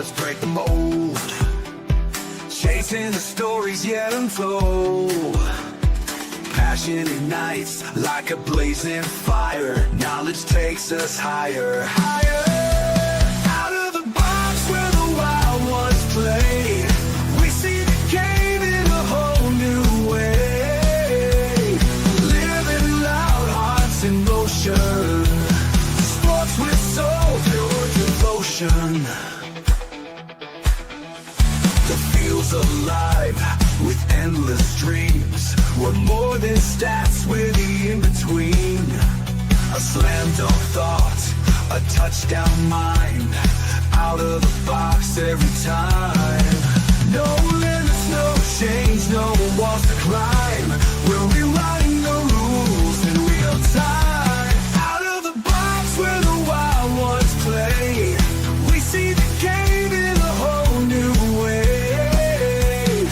let's break the mold. Chasing the stories yet untold. Passion ignites like a blazing fire. Knowledge takes us higher, higher. Out of the box where the wild ones play, we see the game in a whole new way. Living loud, hearts in motion. Sports with soul, pure devotion. The field's alive with endless dreams. We're more than stats, we're the in-between. A slam dunk thought, a touchdown mind. Out of the box every time. No limits, no change, no walls to climb. We're rewriting the rules in real time. Out of the box where the wild ones play, we see the game in a whole new way.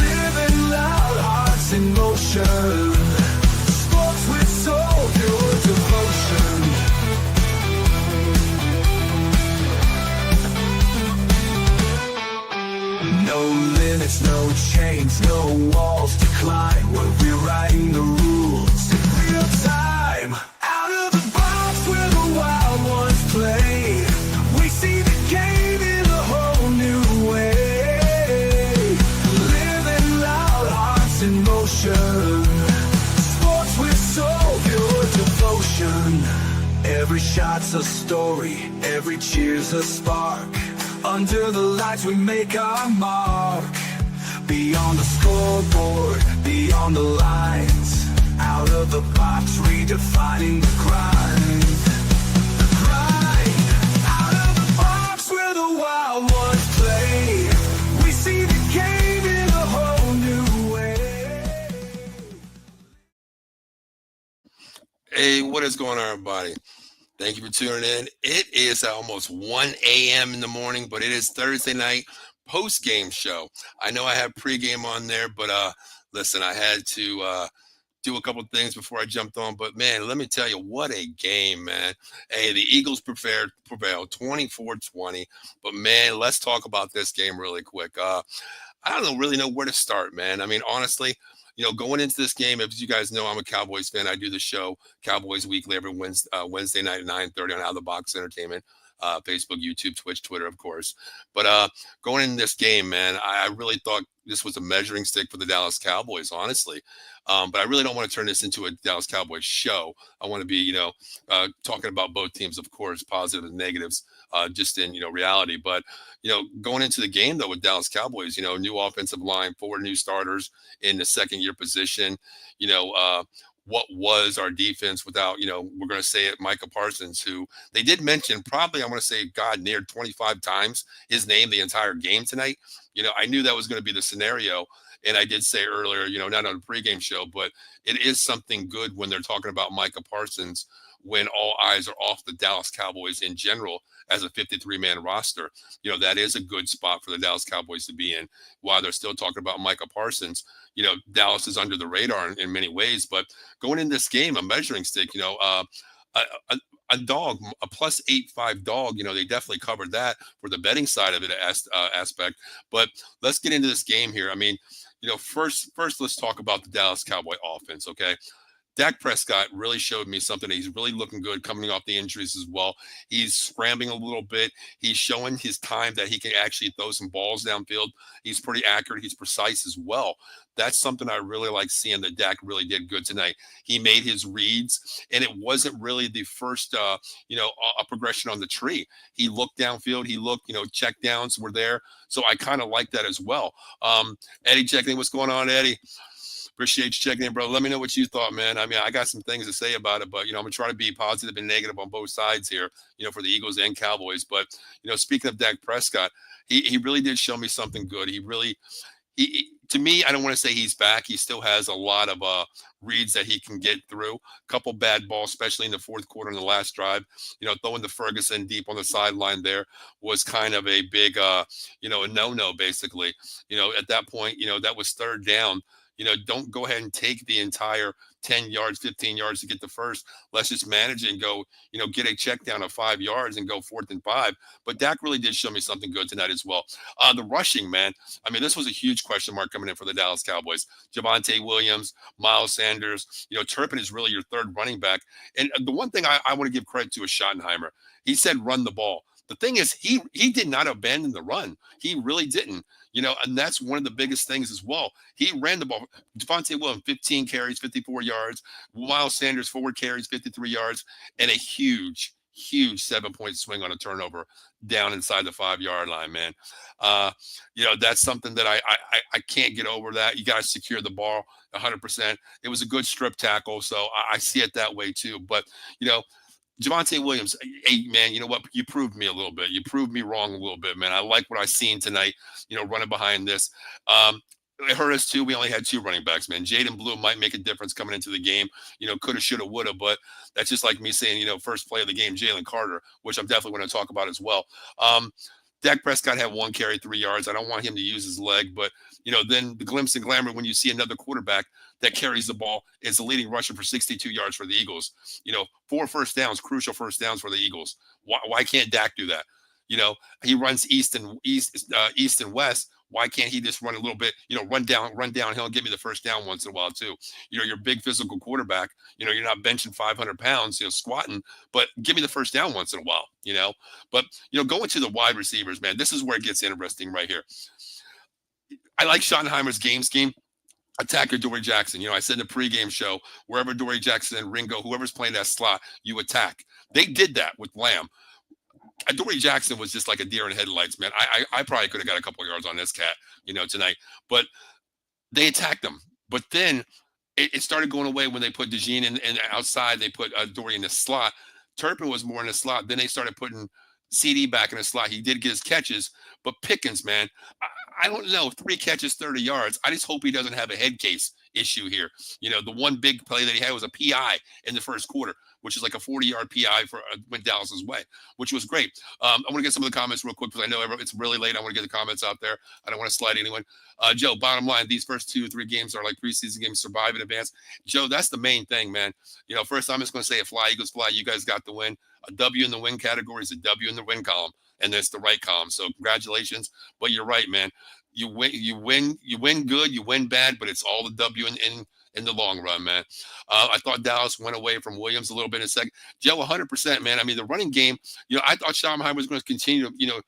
Living loud, hearts in motion. Sports with soul, pure devotion. No limits, no chains, no walls to climb. We're rewriting the rules in real time. Out of the box where the wild ones play, we see the game in a whole new way. Living loud, hearts in motion. Sports with soul, pure devotion. Every shot's a story, every cheer's a spark. Under the lights we make our mark. Beyond the scoreboard, beyond the lines. Out of the box, redefining the grind. The grind. Out of the box where the wild ones play, we see the game in a whole new way. Hey, what is going on, everybody? Thank you for tuning in. It is almost 1 a.m. in the morning, but it is Thursday night post-game show. I know I have pregame on there, but listen, I had to do a couple things before I jumped on. But, man, let me tell you, what a game, man. Hey, the Eagles prevailed 24-20. But, man, let's talk about this game really quick. I don't really know where to start, man. I mean, honestly, going into this game, as you guys know, I'm a Cowboys fan. I do the show Cowboys Weekly every Wednesday night at 9:30 on Out of the Box Entertainment, Facebook, YouTube, Twitch, Twitter, of course. But going into this game, man, I really thought this was a measuring stick for the Dallas Cowboys, honestly. But I really don't want to turn this into a Dallas Cowboys show. I want to be, talking about both teams, of course, positives and negatives, just in, reality. But, going into the game, though, with Dallas Cowboys, new offensive line, 4 new starters in the second-year position, what was our defense without, we're going to say it, Micah Parsons, who they did mention probably, I want to say, near 25 times his name the entire game tonight. I knew that was going to be the scenario. And I did say earlier, not on the pregame show, but it is something good when they're talking about Micah Parsons when all eyes are off the Dallas Cowboys in general as a 53-man roster. That is a good spot for the Dallas Cowboys to be in. While they're still talking about Micah Parsons, Dallas is under the radar in many ways. But going in this game, a measuring stick, a dog, a plus 8.5 dog, they definitely covered that for the betting side of it aspect. But let's get into this game here. I mean, first let's talk about the Dallas Cowboy offense, okay? Dak Prescott really showed me something. He's really looking good coming off the injuries as well. He's scrambling a little bit. He's showing his time that he can actually throw some balls downfield. He's pretty accurate. He's precise as well. That's something I really like seeing that Dak really did good tonight. He made his reads, and it wasn't really the first, a progression on the tree. He looked downfield. He looked, check downs were there. So I kind of like that as well. Eddie checking in. What's going on, Eddie? Appreciate you checking in, bro. Let me know what you thought, man. I mean, I got some things to say about it, but, I'm going to try to be positive and negative on both sides here, for the Eagles and Cowboys. But, speaking of Dak Prescott, he really did show me something good. He to me, I don't want to say he's back. He still has a lot of reads that he can get through. A couple bad balls, especially in the fourth quarter in the last drive. Throwing the Ferguson deep on the sideline there was kind of a big, a no-no, basically. At that point, that was third down. Don't go ahead and take the entire 10 yards, 15 yards to get the first. Let's just manage it and go, get a check down of 5 yards and go 4th and 5. But Dak really did show me something good tonight as well. The rushing, man. I mean, this was a huge question mark coming in for the Dallas Cowboys. Javonte Williams, Miles Sanders, Turpin is really your third running back. And the one thing I want to give credit to is Schottenheimer. He said run the ball. The thing is, he did not abandon the run. He really didn't. And that's one of the biggest things as well. He ran the ball. Javonte Williams, 15 carries, 54 yards. Miles Sanders, 4 carries, 53 yards, and a huge 7-point swing on a turnover down inside the 5-yard line, man. That's something that I can't get over. That you got to secure the ball 100%. It was a good strip tackle, so I see it that way too. But Javonte Williams, hey, man, you know what? You proved me a little bit. You proved me wrong a little bit, man. I like what I seen tonight, running behind this. It hurt us too. We only had 2 running backs, man. Jaden Blue might make a difference coming into the game. Coulda, shoulda, woulda, but that's just like me saying, first play of the game, Jalen Carter, which I'm definitely going to talk about as well. Dak Prescott had 1 carry, 3 yards. I don't want him to use his leg, but then the glimpse and glamour when you see another quarterback that carries the ball is the leading rusher for 62 yards for the Eagles. 4 first downs, crucial first downs for the Eagles. Why can't Dak do that? He runs east and west. Why can't he just run a little bit, run downhill and give me the first down once in a while too? You're a big physical quarterback. You're not benching 500 pounds, squatting, but give me the first down once in a while, But, going to the wide receivers, man, this is where it gets interesting right here. I like Schottenheimer's game scheme. Attack your Dory Jackson. I said in the pregame show, wherever Dory Jackson and Ringo, whoever's playing that slot, you attack. They did that with Lamb. Dory Jackson was just like a deer in headlights, man. I probably could have got a couple of yards on this cat, tonight. But they attacked him. But then it started going away when they put DeJean in outside. They put Dory in the slot. Turpin was more in the slot. Then they started putting CD back in the slot. He did get his catches. But Pickens, man, I don't know. 3 catches, 30 yards. I just hope he doesn't have a head case issue here. The one big play that he had was a PI in the first quarter, which is like a 40-yard PI went Dallas's way, which was great. I want to get some of the comments real quick because I know it's really late. I want to get the comments out there. I don't want to slide anyone. Joe, bottom line, these first 2 or 3 games are like preseason games, survive in advance. Joe, that's the main thing, man. First I'm just going to say a fly, Eagles fly. You guys got the win. A W in the win category is a W in the win column, and that's the right column. So congratulations. But you're right, man. You win good, you win bad, but it's all the W in the long run, man. I thought Dallas went away from Williams a little bit in a second. Joe, 100%, man. I mean, the running game, I thought Schottenheimer was going to continue to,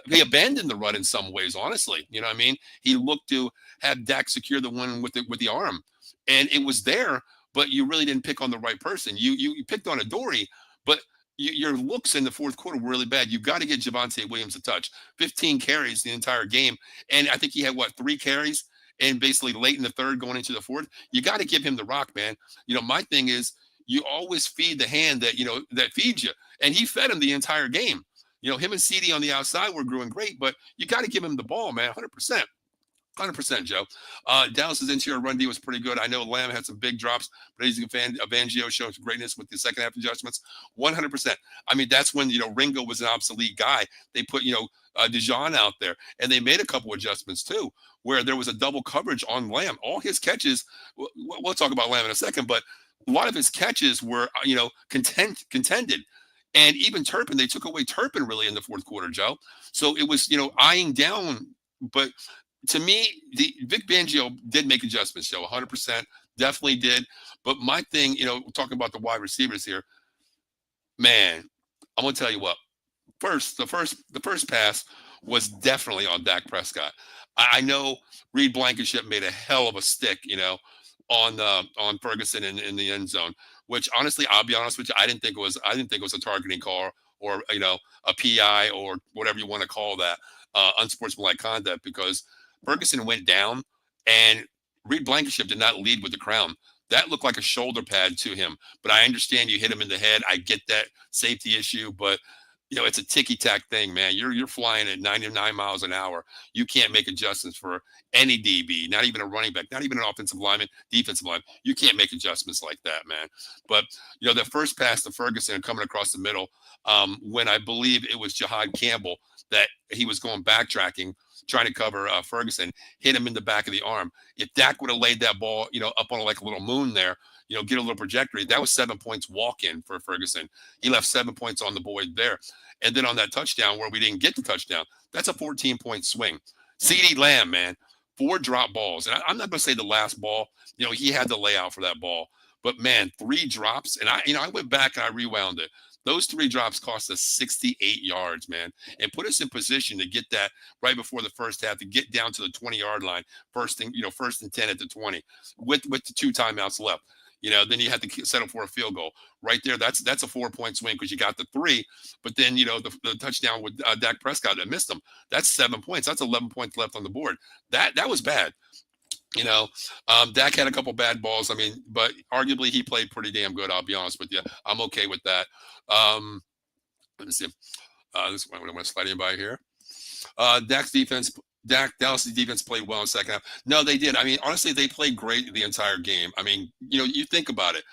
he abandoned the run in some ways, honestly. You know what I mean? He looked to have Dak secure the one with the arm, and it was there, but you really didn't pick on the right person. You picked on Dory, but your looks in the fourth quarter were really bad. You've got to get Javonte Williams a touch. 15 carries the entire game. And I think he had, 3 carries? And basically late in the third going into the fourth. You got to give him the rock, man. My thing is you always feed the hand that, that feeds you. And he fed him the entire game. Him and CD on the outside were doing great, but you got to give him the ball, man, 100%. 100%, Joe. Dallas's interior run D was pretty good. I know Lamb had some big drops, but he's a fan of Fangio showing some greatness with the second half adjustments. 100%. I mean, that's when, Ringo was an obsolete guy. They put, DeJean out there, and they made a couple adjustments too, where there was a double coverage on Lamb. All his catches, we'll talk about Lamb in a second, but a lot of his catches were, contended. And even Turpin, they took away Turpin really in the fourth quarter, Joe. So it was, eyeing down, but to me, the Vic Fangio did make adjustments, Joe, 100%, definitely did. But my thing, talking about the wide receivers here, man, I'm going to tell you what. The first pass was definitely on Dak Prescott. I know Reed Blankenship made a hell of a stick, on Ferguson in the end zone, which honestly, I'll be honest with you, I didn't think it was a targeting call or, a PI or whatever you want to call that, unsportsmanlike conduct, because Ferguson went down and Reed Blankenship did not lead with the crown. That looked like a shoulder pad to him, but I understand you hit him in the head. I get that safety issue, but it's a ticky-tack thing, man. You're flying at 99 miles an hour. You can't make adjustments for any DB, not even a running back, not even an offensive lineman, defensive lineman. You can't make adjustments like that, man. But, the first pass to Ferguson coming across the middle, when I believe it was Jahad Campbell that he was going backtracking, trying to cover Ferguson, hit him in the back of the arm. If Dak would have laid that ball, up on like a little moon there, get a little trajectory, that was 7 points walk in for Ferguson. He left 7 points on the board there. And then on that touchdown where we didn't get the touchdown, that's a 14-point swing. CeeDee Lamb, man, 4 drop balls. And I'm not going to say the last ball, he had the layout for that ball. But man, 3 drops. And I went back and I rewound it. Those 3 drops cost us 68 yards, man, and put us in position to get that right before the first half to get down to the 20-yard line, first and 10 at the 20, with the 2 timeouts left. Then you had to settle for a field goal right there. That's a 4-point swing because you got the 3, but then the touchdown with Dak Prescott that missed them. That's 7 points. That's 11 points left on the board. That was bad. Dak had a couple bad balls. I mean, but arguably he played pretty damn good. I'll be honest with you. I'm okay with that. Let me see. This one I'm going to slide in by here. Dallas' defense played well in the second half. No, they did. I mean, honestly, they played great the entire game. I mean, you think about it.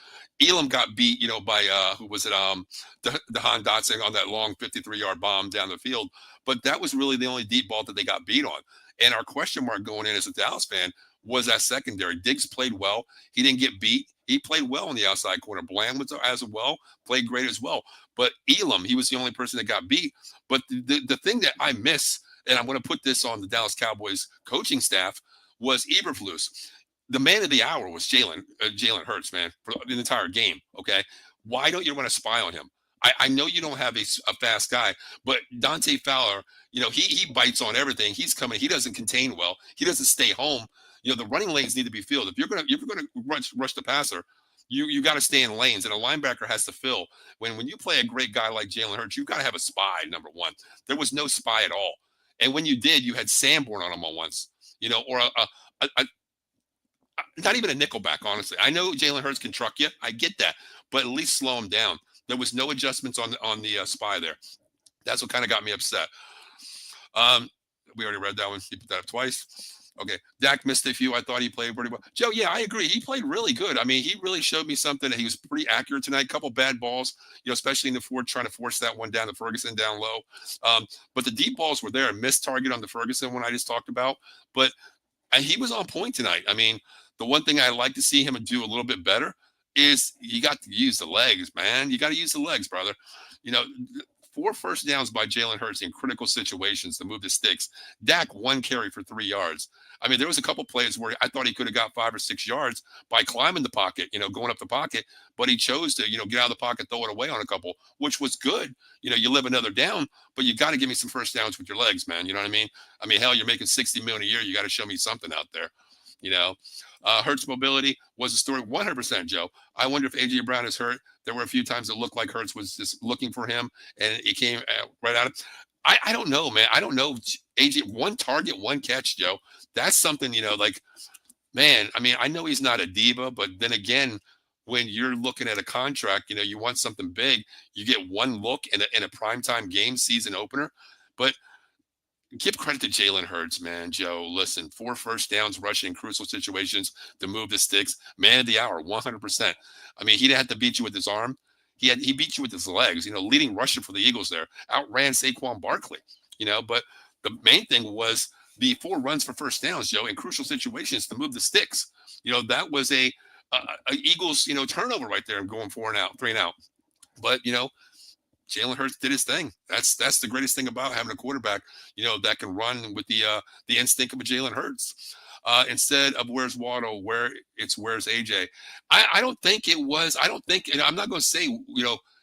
Elam got beat, by who was it? DeHaan Dotson on that long 53-yard bomb down the field. But that was really the only deep ball that they got beat on. And our question mark going in as a Dallas fan was that secondary. Diggs played well. He didn't get beat. He played well on the outside corner. Bland was as well, played great as well. But Elam, he was the only person that got beat. But the thing that I miss, and I'm going to put this on the Dallas Cowboys coaching staff, was Eberflus. The man of the hour was Jalen Hurts, man, for the entire game. Okay, why don't you want to spy on him? I know you don't have a fast guy, but Dante Fowler, he bites on everything. He's coming. He doesn't contain well. He doesn't stay home. The running lanes need to be filled. If you're gonna rush the passer, you got to stay in lanes, and a linebacker has to fill. When you play a great guy like Jalen Hurts, you got to have a spy. Number one, there was no spy at all, and when you did, you had Sanborn on him on once, or a not even a nickelback. Honestly, I know Jalen Hurts can truck you. I get that, but at least slow him down. There was no adjustments on the spy there. That's what kind of got me upset. We already read that one. He put that up twice. Okay, Dak missed a few. I thought he played pretty well. Joe, yeah, I agree. He played really good. I mean, he really showed me something. That he was pretty accurate tonight. A couple bad balls, especially in the fourth, trying to force that one down to Ferguson down low. But the deep balls were there. Missed target on the Ferguson one I just talked about. But he was on point tonight. I mean, the one thing I'd like to see him do a little bit better is you got to use the legs, man. You got to use the legs, brother. 4 first downs by Jalen Hurts in critical situations to move the sticks. Dak 1 carry for 3 yards. I mean, there was a couple plays where I thought he could have got 5 or 6 yards by climbing the pocket, going up the pocket, but he chose to, get out of the pocket, throw it away on a couple, which was good. You live another down, but you got to give me some first downs with your legs, man. You know what I mean? I mean, hell, you're making $60 million a year. You got to show me something out there. Hurts mobility was a story 100%, Joe. I wonder if A.J. Brown is hurt. There were a few times it looked like Hurts was just looking for him, and it came right out of I don't know, man. I don't know. A.J., 1 target, 1 catch, Joe. That's something, man, I mean, I know he's not a diva, but then again, when you're looking at a contract, you want something big. You get 1 look in a primetime game season opener. But give credit to Jalen Hurts, man. Joe, listen, 4 first downs rushing in crucial situations to move the sticks. Man of the hour, 100%. I mean, he didn't have to beat you with his arm. He beat you with his legs. Leading rusher for the Eagles there. Outran Saquon Barkley. But the main thing was the 4 runs for first downs, Joe, in crucial situations to move the sticks. That was a Eagles, turnover right there and going 4 and out, 3 and out. But, Jalen Hurts did his thing. That's the greatest thing about having a quarterback, that can run with the instinct of a Jalen Hurts. Instead of where's Waddle, where's AJ. I don't think it was. I don't think, and I'm not going to say,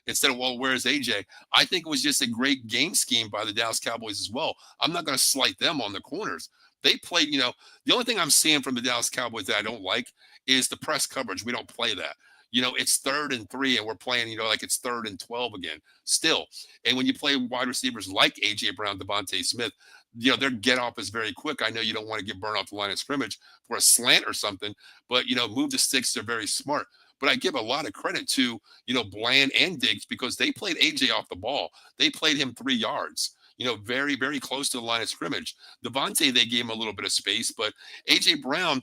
instead of, well, where's AJ? I think it was just a great game scheme by the Dallas Cowboys as well. I'm not going to slight them on the corners. They played, the only thing I'm seeing from the Dallas Cowboys that I don't like is the press coverage. We don't play that. It's 3rd and 3, and we're playing, like it's 3rd and 12 again still. And when you play wide receivers like A.J. Brown, Devontae Smith, their get off is very quick. I know you don't want to get burned off the line of scrimmage for a slant or something, but, move the sticks. They're very smart. But I give a lot of credit to, Bland and Diggs because they played A.J. off the ball. They played him 3 yards. Very, very close to the line of scrimmage. Devontae, they gave him a little bit of space, but A.J. Brown,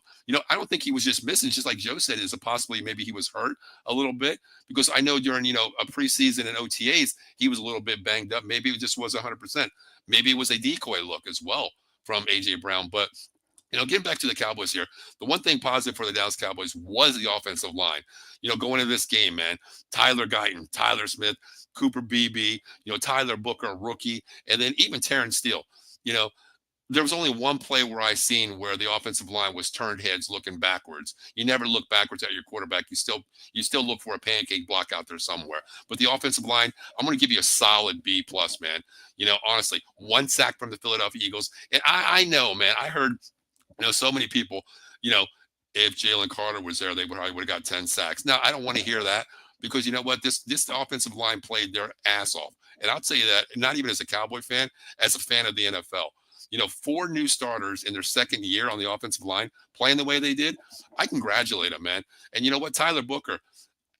I don't think he was just missing. Just like Joe said, is it possibly maybe he was hurt a little bit? Because I know during, a preseason and OTAs, he was a little bit banged up. Maybe it just was 100%. Maybe it was a decoy look as well from AJ Brown. But getting back to the Cowboys here, the one thing positive for the Dallas Cowboys was the offensive line. Going into this game, man, Tyler Guyton, Tyler Smith, Cooper Beebe, Tyler Booker, rookie, and then even Terrence Steele. You know, there was only one play where I seen where the offensive line was turned heads looking backwards. You never look backwards at your quarterback. You still look for a pancake block out there somewhere. But the offensive line, I'm going to give you a solid B plus, man. Honestly, one sack from the Philadelphia Eagles. And I know, man, I heard so many people, you know, if Jalen Carter was there, they would have got 10 sacks. Now, I don't want to hear that because you know what? This offensive line played their ass off. And I'll tell you that, not even as a Cowboy fan, as a fan of the NFL. Four new starters in their second year on the offensive line playing the way they did. I congratulate them, man. And you know what? Tyler Booker,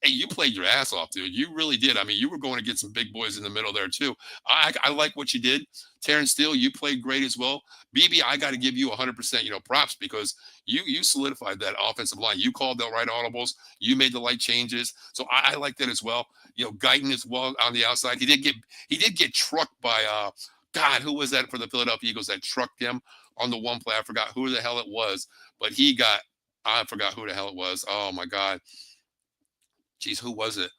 hey, you played your ass off, dude. You really did. I mean, you were going to get some big boys in the middle there, too. I like what you did. Terrence Steele, you played great as well. BB, I got to give you 100%, props because you solidified that offensive line. You called the right audibles. You made the right changes. So I like that as well. Guyton as well on the outside. He did get trucked by God, who was that for the Philadelphia Eagles that trucked him on the one play? I forgot who the hell it was, but I forgot who the hell it was. Oh my God. Geez, who was it?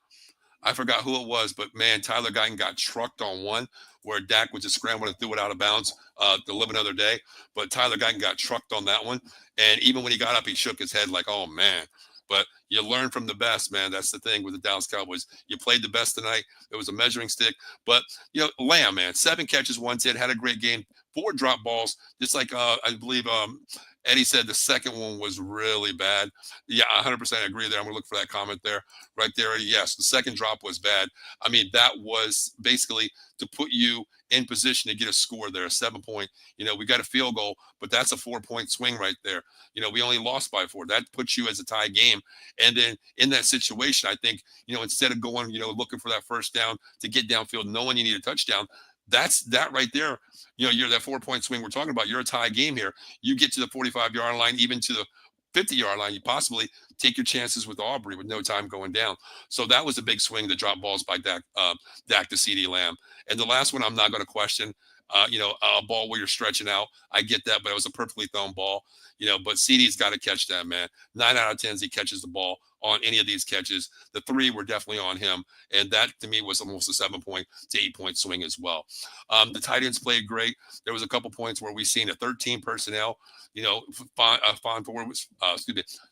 I forgot who it was, but man, Tyler Guyton got trucked on one where Dak was just scrambling and threw it out of bounds to live another day. But Tyler Guyton got trucked on that one. And even when he got up, he shook his head like, oh, man. But you learn from the best, man. That's the thing with the Dallas Cowboys. You played the best tonight. It was a measuring stick. But, Lamb, man, 7 catches, 1 hit, had a great game. 4 drop balls. Just like I believe Eddie said the second one was really bad. Yeah, 100% agree there. I'm going to look for that comment there. Right there, Eddie. Yes, the second drop was bad. I mean, that was basically to put you in position to get a score there, a 7-point. We got a field goal, but that's a 4-point swing right there. We only lost by 4. That puts you as a tie game. And then in that situation, I think, instead of going, looking for that first down to get downfield, knowing you need a touchdown, that's that right there. You're that 4-point swing we're talking about. You're a tie game here. You get to the 45-yard line, even to the 50-yard line. You possibly take your chances with Aubrey with no time going down. So that was a big swing, the drop balls by Dak to CeeDee Lamb. And the last one I'm not going to question. A ball where you're stretching out. I get that, but it was a perfectly thrown ball. But CeeDee's got to catch that, man. 9 out of 10 he catches the ball on any of these catches. The 3 were definitely on him. And that, to me, was almost a 7-point to 8-point swing as well. The tight ends played great. There was a couple points where we seen a 13 personnel.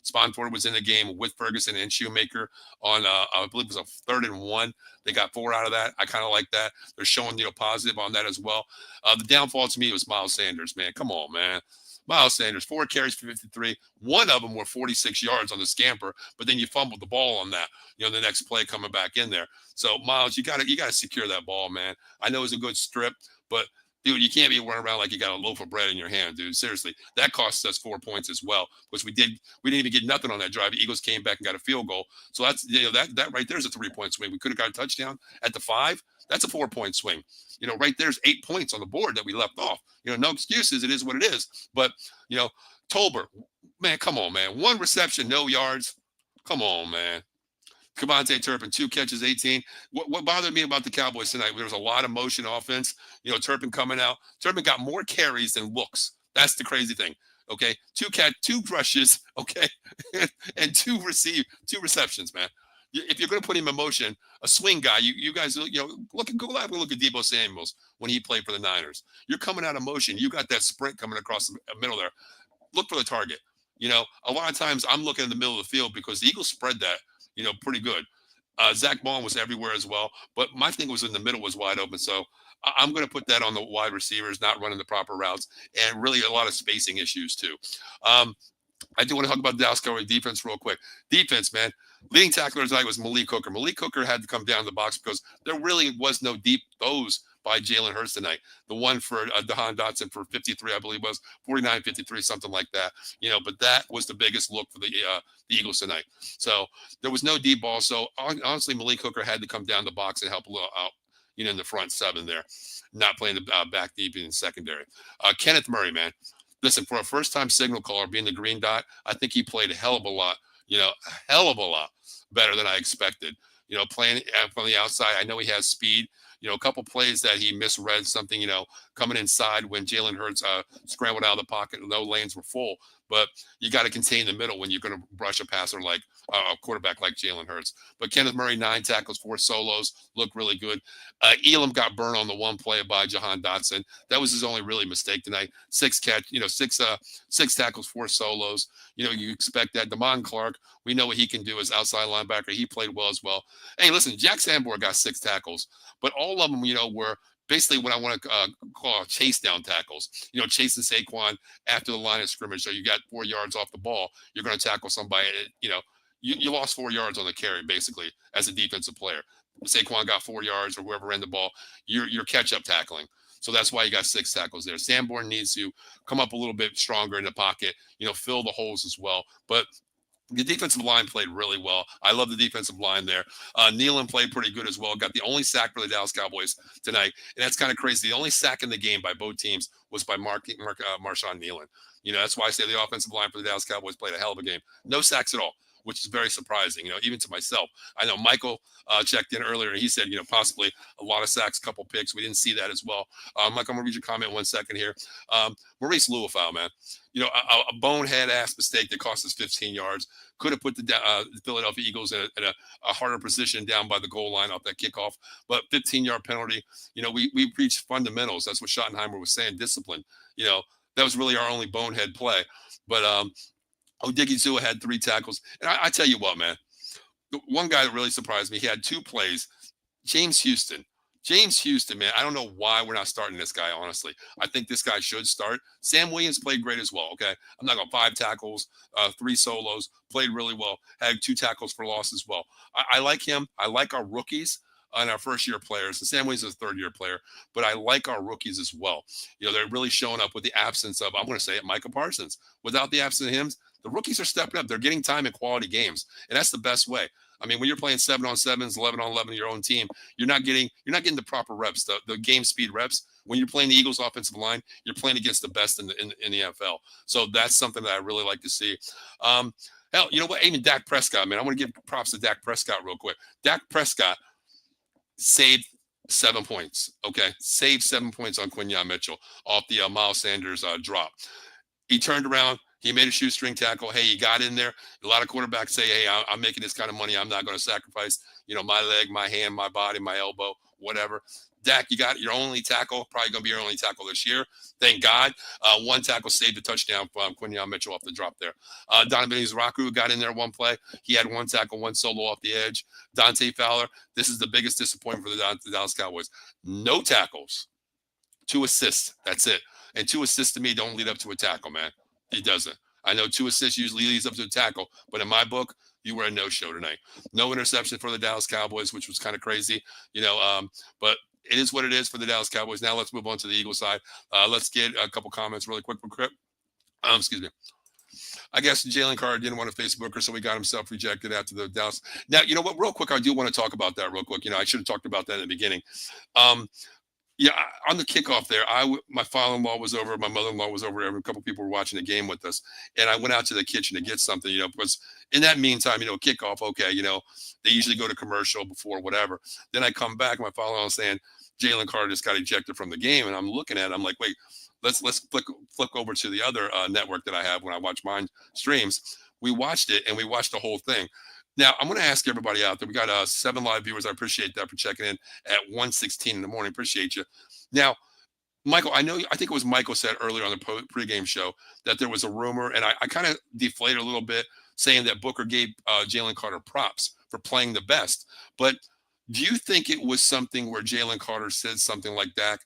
Spawn Ford was in the game with Ferguson and Shoemaker on, I believe it was a 3rd and 1. They got 4 out of that. I kind of like that. They're showing, positive on that as well. The downfall to me was Miles Sanders, man. Come on, man. Miles Sanders, 4 carries for 53. One of them were 46 yards on the scamper, but then you fumbled the ball on that, the next play coming back in there. So, Miles, you gotta secure that ball, man. I know it's a good strip, but dude, you can't be running around like you got a loaf of bread in your hand, dude. Seriously, that cost us 4 points as well, which we didn't even get nothing on that drive. The Eagles came back and got a field goal. So that's that right there's a 3-point swing. We could have got a touchdown at the 5. That's a 4-point swing. Right there's 8 points on the board that we left off. No excuses. It is what it is. But Tolbert, man, come on, man. 1 reception, no yards. Come on, man. Kevontae Turpin, 2 catches, 18. What bothered me about the Cowboys tonight, there was a lot of motion offense. Turpin coming out. Turpin got more carries than looks. That's the crazy thing. Okay, 2 rushes. Okay, and 2 receptions, man. If you're going to put him in motion, a swing guy, you guys, go look at Deebo Samuels when he played for the Niners. You're coming out of motion. You got that sprint coming across the middle there. Look for the target. A lot of times I'm looking in the middle of the field because the Eagles spread that, pretty good. Zach Bond was everywhere as well, but my thing was in the middle was wide open. So I'm going to put that on the wide receivers, not running the proper routes, and really a lot of spacing issues too. I do want to talk about Dallas Cowboys defense real quick. Defense, man. Leading tackler tonight was Malik Hooker. Malik Hooker had to come down the box because there really was no deep throws by Jalen Hurts tonight. The one for Jahan Dotson for 53, I believe was 49, 53, something like that. But that was the biggest look for the Eagles tonight. So there was no deep ball. So honestly, Malik Hooker had to come down the box and help a little out, in the front 7 there, not playing the back deep in the secondary. Kenneth Murray, man. Listen, for a first-time signal caller being the green dot, I think he played a hell of a lot better than I expected. Playing from the outside, I know he has speed. A couple plays that he misread something, coming inside when Jalen Hurts scrambled out of the pocket. No lanes were full, but you got to contain the middle when you're going to brush a passer like a quarterback like Jalen Hurts. But Kenneth Murray, 9 tackles, 4 solos, looked really good. Elam got burned on the one play by Jahan Dotson. That was his only really mistake tonight. 6 catch, 6 tackles, 4 solos. You expect that. Damon Clark, we know what he can do as outside linebacker. He played well as well. Hey, listen, Jack Sanborn got 6 tackles, but all of them, were basically what I want to call chase down tackles. Chasing Saquon after the line of scrimmage. So you got 4 yards off the ball, you're going to tackle somebody. You lost 4 yards on the carry basically as a defensive player. Saquon got 4 yards or whoever ran the ball. You're catch up tackling. So that's why you got 6 tackles there. Sanborn needs to come up a little bit stronger in the pocket, fill the holes as well. But the defensive line played really well. I love the defensive line there. Nealon played pretty good as well. Got the only sack for the Dallas Cowboys tonight. And that's kind of crazy. The only sack in the game by both teams was by Marshawn Nealon. That's why I say the offensive line for the Dallas Cowboys played a hell of a game. No sacks at all, which is very surprising, even to myself. I know Michael checked in earlier, and he said, possibly a lot of sacks, couple picks. We didn't see that as well. Michael, I'm going to read your comment 1 second here. Maurice Luafau, man, a bonehead-ass mistake that cost us 15 yards. Could have put the Philadelphia Eagles in a harder position down by the goal line off that kickoff. But 15-yard penalty, we preach fundamentals. That's what Schottenheimer was saying, discipline. That was really our only bonehead play. But Odigizua had 3 tackles. And I tell you what, man, the one guy that really surprised me, he had 2 plays. James Houston, man, I don't know why we're not starting this guy, honestly. I think this guy should start. Sam Williams played great as well, okay? I'm not going to 5 tackles, 3 solos, played really well, had 2 tackles for loss as well. I like him. I like our rookies and our first-year players. And Sam Williams is a third-year player, but I like our rookies as well. They're really showing up with the absence of, I'm going to say it, Micah Parsons. Without the absence of him, the rookies are stepping up. They're getting time in quality games, and that's the best way. I mean, when you're playing 7-on-7s, 11-on-11 your own team, you're not getting the proper reps, the game speed reps. When you're playing the Eagles offensive line, you're playing against the best in the NFL. So that's something that I really like to see. Hell, you know what? Even Dak Prescott, man, I want to give props to Dak Prescott real quick. Dak Prescott saved 7 points. Okay, saved 7 points on Quinyon Mitchell off the Miles Sanders drop. He turned around. He made a shoestring tackle. Hey, he got in there. A lot of quarterbacks say, hey, I'm making this kind of money. I'm not going to sacrifice, my leg, my hand, my body, my elbow, whatever. Dak, you got your only tackle, probably going to be your only tackle this year. Thank God. 1 tackle saved a touchdown from Quinyon Mitchell off the drop there. Donovan Izraku got in there 1 play. He had 1 tackle, 1 solo off the edge. Dante Fowler, this is the biggest disappointment for the Dallas Cowboys. No tackles, 2 assists. That's it. And 2 assists to me don't lead up to a tackle, man. It doesn't. I know 2 assists usually leads up to a tackle, but in my book, you were a no-show tonight. No interception for the Dallas Cowboys, which was kind of crazy, but it is what it is for the Dallas Cowboys. Now let's move on to the Eagles side. Let's get a couple comments really quick. Excuse me. I guess Jalen Carter didn't want to face Booker, so he got himself rejected after the Dallas. Now, you know what? Real quick, I do want to talk about that real quick. I should have talked about that in the beginning. Yeah, on the kickoff there, my father-in-law was over, my mother-in-law was over. A couple people were watching the game with us, and I went out to the kitchen to get something. Because in that meantime, kickoff, okay, they usually go to commercial before whatever. Then I come back, my father-in-law saying Jalen Carter just got ejected from the game, and I'm looking at it, I'm like, wait, let's flick over to the other network that I have when I watch mine streams. We watched it, and we watched the whole thing. Now, I'm going to ask everybody out there. We got 7 live viewers. I appreciate that for checking in at 1:16 in the morning. Appreciate you. Now, Michael, I think it was Michael said earlier on the pregame show that there was a rumor, and I kind of deflated a little bit, saying that Booker gave Jalen Carter props for playing the best. But do you think it was something where Jalen Carter said something like Dak,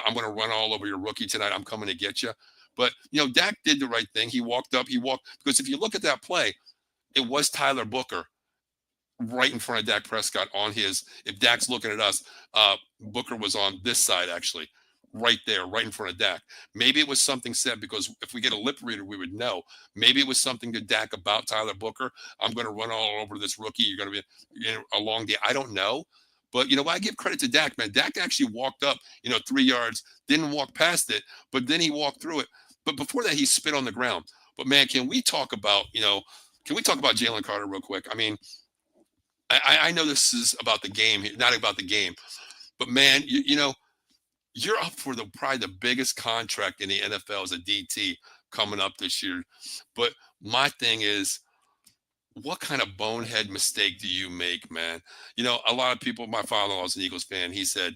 I'm going to run all over your rookie tonight. I'm coming to get you. But, Dak did the right thing. He walked, because if you look at that play, it was Tyler Booker right in front of Dak Prescott on his, if Dak's looking at us, Booker was on this side, actually, right there, right in front of Dak. Maybe it was something said, because if we get a lip reader, we would know. Maybe it was something to Dak about Tyler Booker. I'm going to run all over this rookie. You're going to be a long day. I don't know. But, I give credit to Dak, man. Dak actually walked up, 3 yards, didn't walk past it, but then he walked through it. But before that, he spit on the ground. But, man, can we talk about Jalen Carter real quick? I mean, I know this is about the game, not about the game, But man, you're up for the probably the biggest contract in the NFL as a DT coming up this year. But my thing is, what kind of bonehead mistake do you make, man? A lot of people, my father-in-law is an Eagles fan. He said,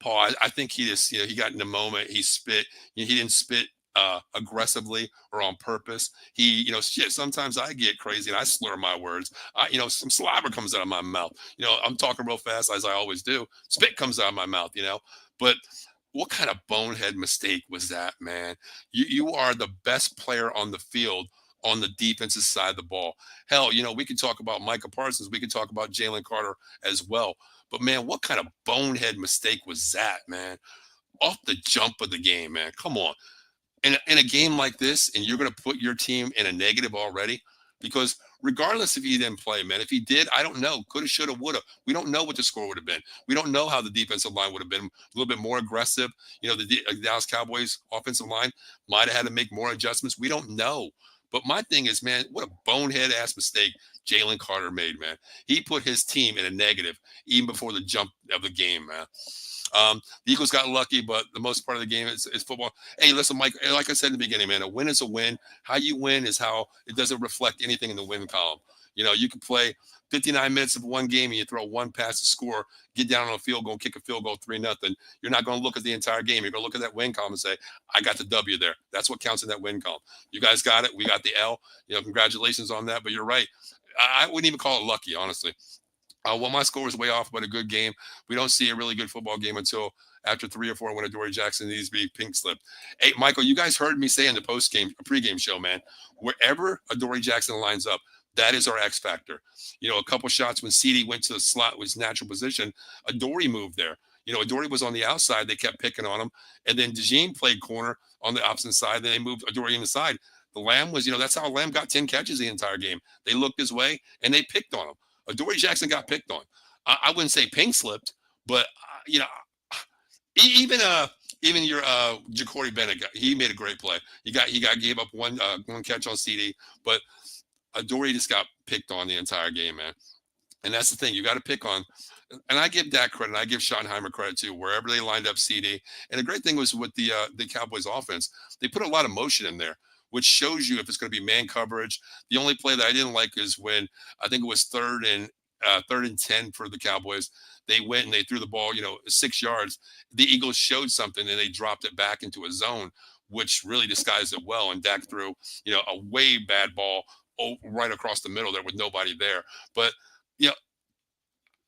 Paul, I think he just, he got in the moment. He spit. He didn't spit aggressively or on purpose. He, shit. Sometimes I get crazy and I slur my words. Some saliva comes out of my mouth. I'm talking real fast as I always do. Spit comes out of my mouth. But what kind of bonehead mistake was that, man? You are the best player on the field on the defensive side of the ball. Hell, we can talk about Micah Parsons. We can talk about Jalen Carter as well. But man, what kind of bonehead mistake was that, man? Off the jump of the game, man. Come on. In a game like this, and you're going to put your team in a negative already, because regardless if he didn't play, man, if he did, I don't know. Coulda, shoulda, woulda. We don't know what the score would have been. We don't know how the defensive line would have been a little bit more aggressive. The Dallas Cowboys offensive line might have had to make more adjustments. We don't know. But my thing is, man, what a bonehead ass mistake Jalen Carter made, man. He put his team in a negative even before the jump of the game, man. The Eagles got lucky, but the most part of the game is football. Hey, listen, Mike, like I said in the beginning, man, a win is a win. How you win is how it doesn't reflect anything in the win column. You can play 59 minutes of one game and you throw one pass to score, get down on a field goal, kick a field goal, 3-0. You're not going to look at the entire game. You're going to look at that win column and say, I got the W there. That's what counts in that win column. You guys got it. We got the L. Congratulations on that. But you're right. I wouldn't even call it lucky, honestly. Well, my score was way off, but a good game. We don't see a really good football game until after 3 or 4 when Adoree Jackson needs to be pink slipped. Hey, Michael, you guys heard me say in the pregame show, man, wherever Adoree Jackson lines up, that is our X factor. A couple shots when CD went to the slot was natural position. Adoree moved there. Adoree was on the outside. They kept picking on him. And then DeJean played corner on the opposite side. Then they moved Adoree inside. The Lamb was, that's how Lamb got 10 catches the entire game. They looked his way and they picked on him. Adoree Jackson got picked on. I wouldn't say pink slipped, but even your Ja'Cory Bennett, he made a great play. He gave up one catch on CD, but Adoree just got picked on the entire game, man. And that's the thing, you got to pick on. And I give Dak credit. I give Schottenheimer credit too, wherever they lined up CD. And the great thing was with the Cowboys offense, they put a lot of motion in there, which shows you if it's going to be man coverage. The only play that I didn't like is when I think it was third and 10 for the Cowboys. They went and they threw the ball, 6 yards. The Eagles showed something and they dropped it back into a zone, which really disguised it well. And Dak threw, a way bad ball right across the middle there with nobody there. But,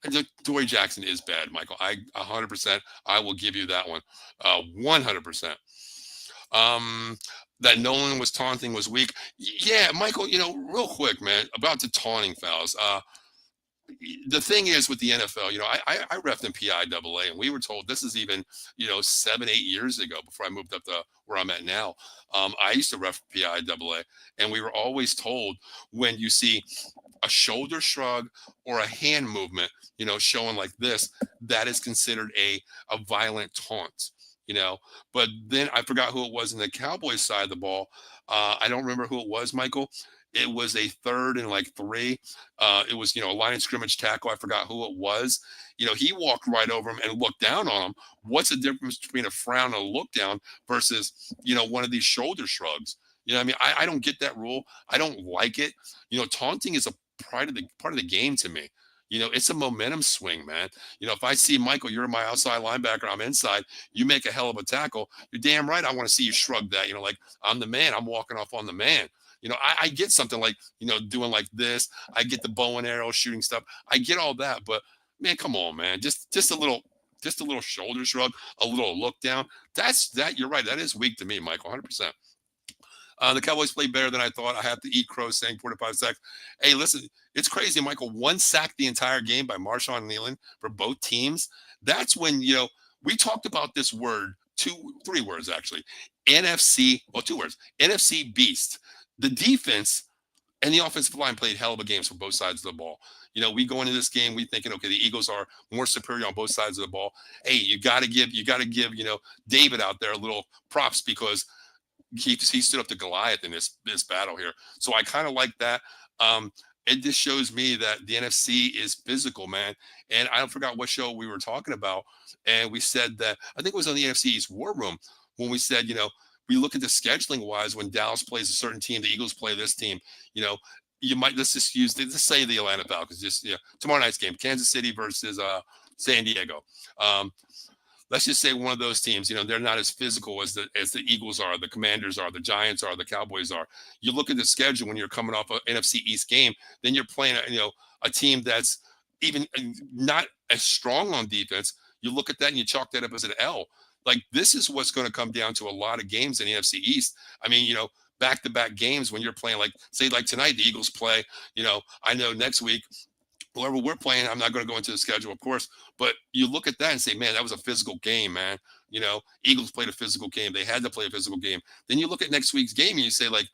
Adoree Jackson is bad, Michael. 100%. I will give you that one. 100%. That Nolan was taunting was weak. Yeah, Michael, real quick, man, about the taunting fouls. The thing is with the NFL, I refed in PIAA, and we were told this is even, 7-8 years ago before I moved up to where I'm at now. I used to ref PIAA, and we were always told when you see a shoulder shrug or a hand movement, showing like this, that is considered a violent taunt. But then I forgot who it was in the Cowboys side of the ball. I don't remember who it was, Michael. It was a 3rd and 3. It was, a line of scrimmage tackle. I forgot who it was. He walked right over him and looked down on him. What's the difference between a frown and a look down versus, one of these shoulder shrugs? I don't get that rule. I don't like it. Taunting is a part of the game to me. It's a momentum swing, man. If I see Michael, you're my outside linebacker, I'm inside, you make a hell of a tackle, you're damn right I want to see you shrug that, like I'm the man, I'm walking off on the man. I get something like, doing like this. I get the bow and arrow shooting stuff. I get all that, but man, come on, man. Just a little shoulder shrug, a little look down. You're right. That is weak to me, Michael, 100%. The Cowboys played better than I thought. I have to eat crow saying 45 sacks. Hey, listen, it's crazy, Michael. 1 sack the entire game by Marshawn Leland for both teams. That's when, we talked about this word, 3 words actually. NFC, well, 2 words. NFC beast. The defense and the offensive line played hell of a games for both sides of the ball. We go into this game, we thinking, okay, the Eagles are more superior on both sides of the ball. Hey, you got to give, David out there a little props because he stood up to Goliath in this battle here. So I kind of like that. it just shows me that the NFC is physical, man. And I forgot what show we were talking about, and we said that I think it was on the NFC East War Room when we said, we look at the scheduling wise when Dallas plays a certain team, the Eagles play this team, you know, you might let's say the Atlanta Falcons, just tomorrow night's game, Kansas City versus San Diego. Um, let's just say one of those teams, they're not as physical as the Eagles are, the Commanders are, the Giants are, the Cowboys are. You look at the schedule when you're coming off an NFC East game, then you're playing a team that's even not as strong on defense. You look at that and you chalk that up as an L. Like, this is what's going to come down to a lot of games in the NFC East. I mean, back-to-back games when you're playing, like, say, like tonight, the Eagles play, I know next week, whoever we're playing, I'm not going to go into the schedule, of course, but you look at that and say, man, that was a physical game, man. Eagles played a physical game. They had to play a physical game. Then you look at next week's game and you say, like,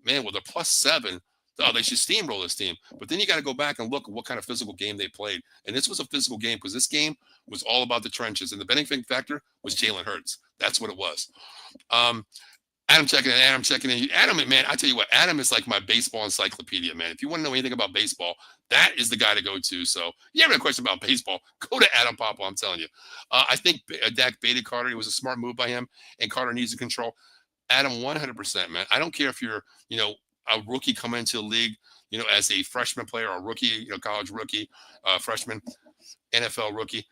man, well, they're +7. Oh, they should steamroll this team. But then you got to go back and look at what kind of physical game they played. And this was a physical game because this game was all about the trenches. And the benefiting factor was Jalen Hurts. That's what it was. Adam checking in. Adam, man, I tell you what, Adam is like my baseball encyclopedia, man. If you want to know anything about baseball, that is the guy to go to. So you have a question about baseball, go to Adam Papa, I'm telling you. I think Dak baited Carter. It was a smart move by him, and Carter needs to control. Adam, 100%, man. I don't care if you're, a rookie coming into the league, as a freshman player or rookie, college rookie, freshman, NFL rookie.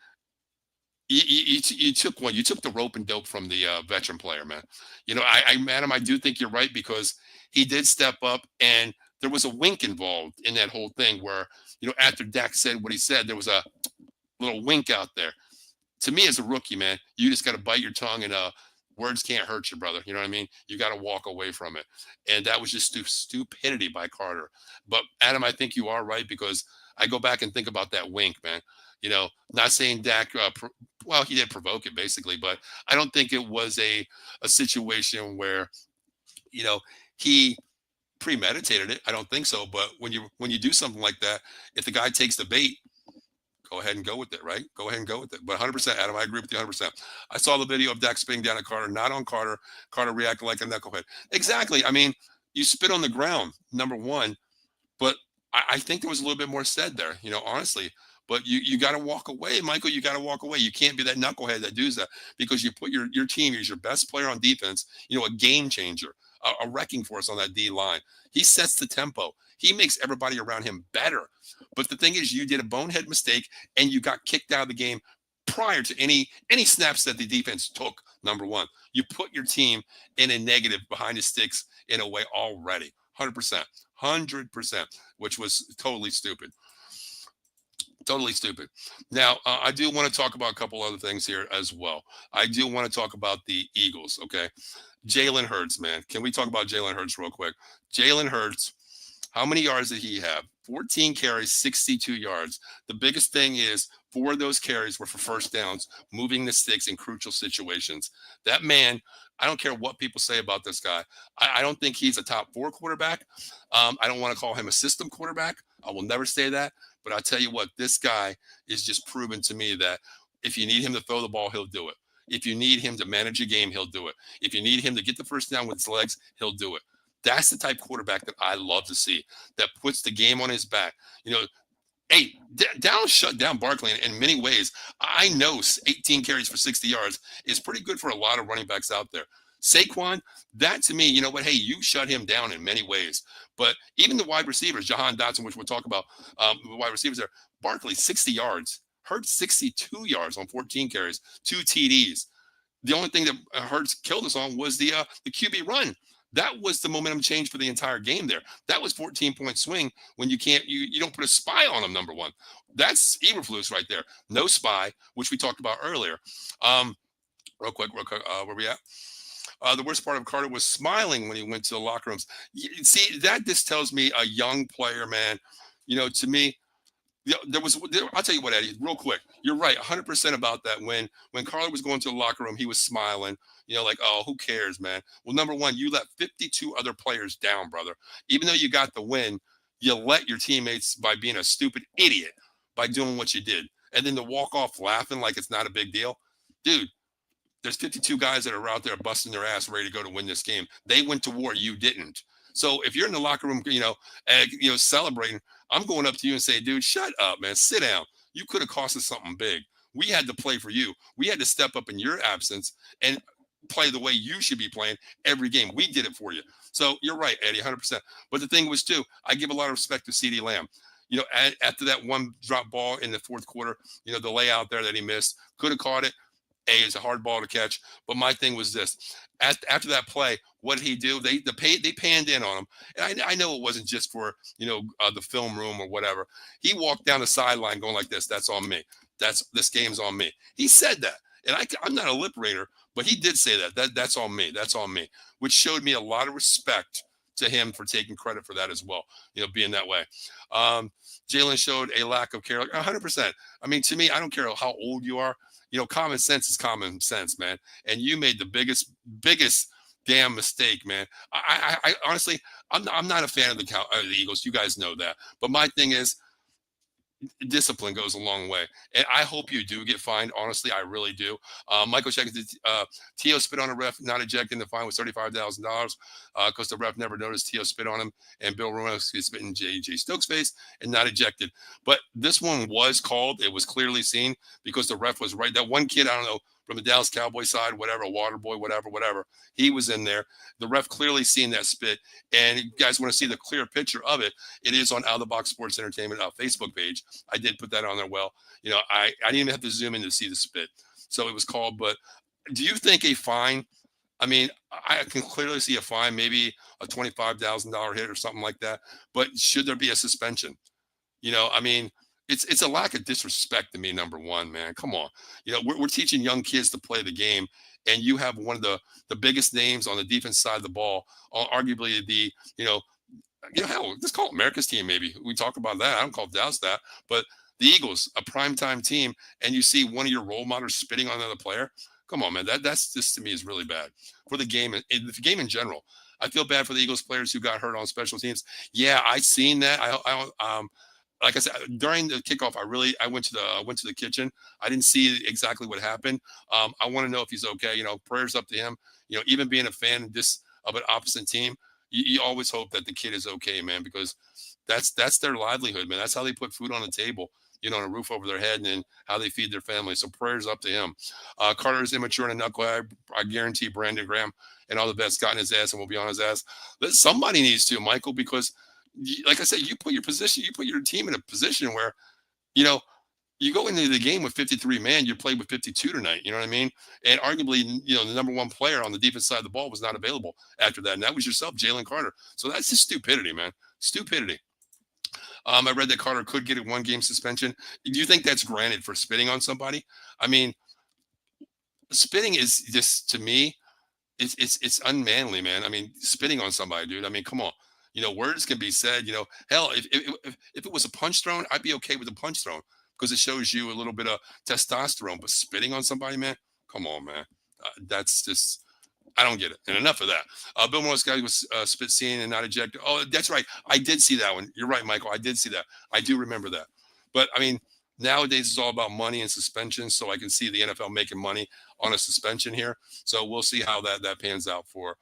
You took one. You took the rope and dope from the veteran player, man. Adam, I do think you're right because he did step up, and there was a wink involved in that whole thing where, after Dak said what he said, there was a little wink out there. To me, as a rookie, man, you just got to bite your tongue, and words can't hurt you, brother. You know what I mean? You got to walk away from it, and that was just stupidity by Carter. But Adam, I think you are right because I go back and think about that wink, man. Not saying Dak, well, he did provoke it basically, but I don't think it was a situation where, he premeditated it. I don't think so. But when you do something like that, if the guy takes the bait, go ahead and go with it, right? Go ahead and go with it. But 100%, Adam, I agree with you 100%. I saw the video of Dak spitting down at Carter, not on Carter. Carter reacted like a knucklehead. Exactly. I mean, you spit on the ground, number one, but I think there was a little bit more said there, honestly. But you got to walk away, Michael. You got to walk away. You can't be that knucklehead that does that because you put your team, he's your best player on defense, a game changer, a wrecking force on that D line. He sets the tempo. He makes everybody around him better. But the thing is, you did a bonehead mistake and you got kicked out of the game prior to any snaps that the defense took. Number one, you put your team in a negative behind the sticks in a way already. 100%, which was totally stupid. Totally stupid. Now, I do want to talk about a couple other things here as well. I do want to talk about the Eagles, okay? Jalen Hurts, man. Can we talk about Jalen Hurts real quick? Jalen Hurts, how many yards did he have? 14 carries, 62 yards. The biggest thing is 4 of those carries were for first downs, moving the sticks in crucial situations. That man, I don't care what people say about this guy. I don't think he's a top 4 quarterback. I don't want to call him a system quarterback. I will never say that. But I tell you what, this guy is just proven to me that if you need him to throw the ball, he'll do it. If you need him to manage a game, he'll do it. If you need him to get the first down with his legs, he'll do it. That's the type of quarterback that I love to see, that puts the game on his back. Hey, Dallas shut down Barkley in many ways. I know 18 carries for 60 yards is pretty good for a lot of running backs out there. Saquon, that to me, you know what? Hey, you shut him down in many ways. But even the wide receivers, Jahan Dotson, which we'll talk about, the wide receivers there, Barkley, 60 yards. Hurts 62 yards on 14 carries, 2 TDs. The only thing that Hurts killed us on was the QB run. That was the momentum change for the entire game there. That was 14-point swing when you don't put a spy on them, number one. That's Eberflus right there. No spy, which we talked about earlier. Real quick, where we at? The worst part of Carter was smiling when he went to the locker rooms. See, that just tells me a young player, man. To me, I'll tell you what, Eddie, real quick. You're right, 100% about that. When Carter was going to the locker room, he was smiling. Like, oh, who cares, man? Well, number one, you let 52 other players down, brother. Even though you got the win, you let your teammates by being a stupid idiot by doing what you did, and then to walk off laughing like it's not a big deal, dude. There's 52 guys that are out there busting their ass ready to go to win this game. They went to war. You didn't. So if you're in the locker room, celebrating, I'm going up to you and say, dude, shut up, man. Sit down. You could have cost us something big. We had to play for you. We had to step up in your absence and play the way you should be playing every game. We did it for you. So you're right, Eddie, 100%. But the thing was, too, I give a lot of respect to CeeDee Lamb. After that one drop ball in the fourth quarter, the layout there that he missed, could have caught it. It's a hard ball to catch. But my thing was this: after that play, what did he do? They panned in on him, and I know it wasn't just for the film room or whatever. He walked down the sideline going like this: "That's on me. This game's on me." He said that, and I'm not a lip reader, but he did say that's on me. That's on me, which showed me a lot of respect to him for taking credit for that as well. Being that way. Jalen showed a lack of care, 100%. I mean, to me, I don't care how old you are. Common sense is common sense, man. And you made the biggest damn mistake, man. I honestly, I'm not a fan of the Eagles. You guys know that. But my thing is, discipline goes a long way, and I hope you do get fined. Honestly, I really do. Michael Jenkins, Tio spit on a ref, not ejecting. The fine was $35,000 because the ref never noticed Tio spit on him, and Bill Romanowski spit in J.J. Stokes' face and not ejected. But this one was called. It was clearly seen because the ref was right. That one kid, I don't know, from the Dallas Cowboys side, whatever, water boy, whatever, he was in there. The ref clearly seen that spit, and you guys want to see the clear picture of it, it is on Out of the Box Sports Entertainment Facebook page. I did put that on there. Well, I didn't even have to zoom in to see the spit. So it was called. But do you think a fine? I mean, I can clearly see a fine, maybe a $25,000 hit or something like that. But should there be a suspension? I mean, it's a lack of disrespect to me, number one, man. Come on. We're teaching young kids to play the game, and you have one of the biggest names on the defense side of the ball, arguably hell, let's call it America's team. Maybe we talk about that. I don't call Dallas that, but the Eagles, a primetime team, and you see one of your role models spitting on another player. Come on, man. That's just, to me, is really bad for the game and the game in general. I feel bad for the Eagles players who got hurt on special teams. Yeah, I seen that. Like I said, during the kickoff, I went to the kitchen. I didn't see exactly what happened. I want to know if he's okay. Prayers up to him. Even being a fan of an opposite team, you always hope that the kid is okay, man, because that's their livelihood, man. That's how they put food on the table, and a roof over their head, and then how they feed their family. So prayers up to him. Carter is immature and a knucklehead. I guarantee Brandon Graham and all the best got in his ass and will be on his ass. Somebody needs to, Michael, because like I said, you put your team in a position where, you go into the game with 53 man, you played with 52 tonight. You know what I mean? And arguably, the number one player on the defense side of the ball was not available after that. And that was yourself, Jalen Carter. So that's just stupidity, man. Stupidity. I read that Carter could get a 1-game suspension. Do you think that's granted for spitting on somebody? I mean, spitting is just, to me, it's unmanly, man. I mean, spitting on somebody, dude. I mean, come on. Words can be said. Hell, if it was a punch thrown, I'd be okay with a punch thrown because it shows you a little bit of testosterone. But spitting on somebody, man, come on, man. That's just, I don't get it. And enough of that. Bill Morris guy was spit seen and not ejected. Oh, that's right. I did see that one. You're right, Michael. I did see that. I do remember that. But I mean, nowadays it's all about money and suspension. So I can see the NFL making money on a suspension here. So we'll see how that pans out for,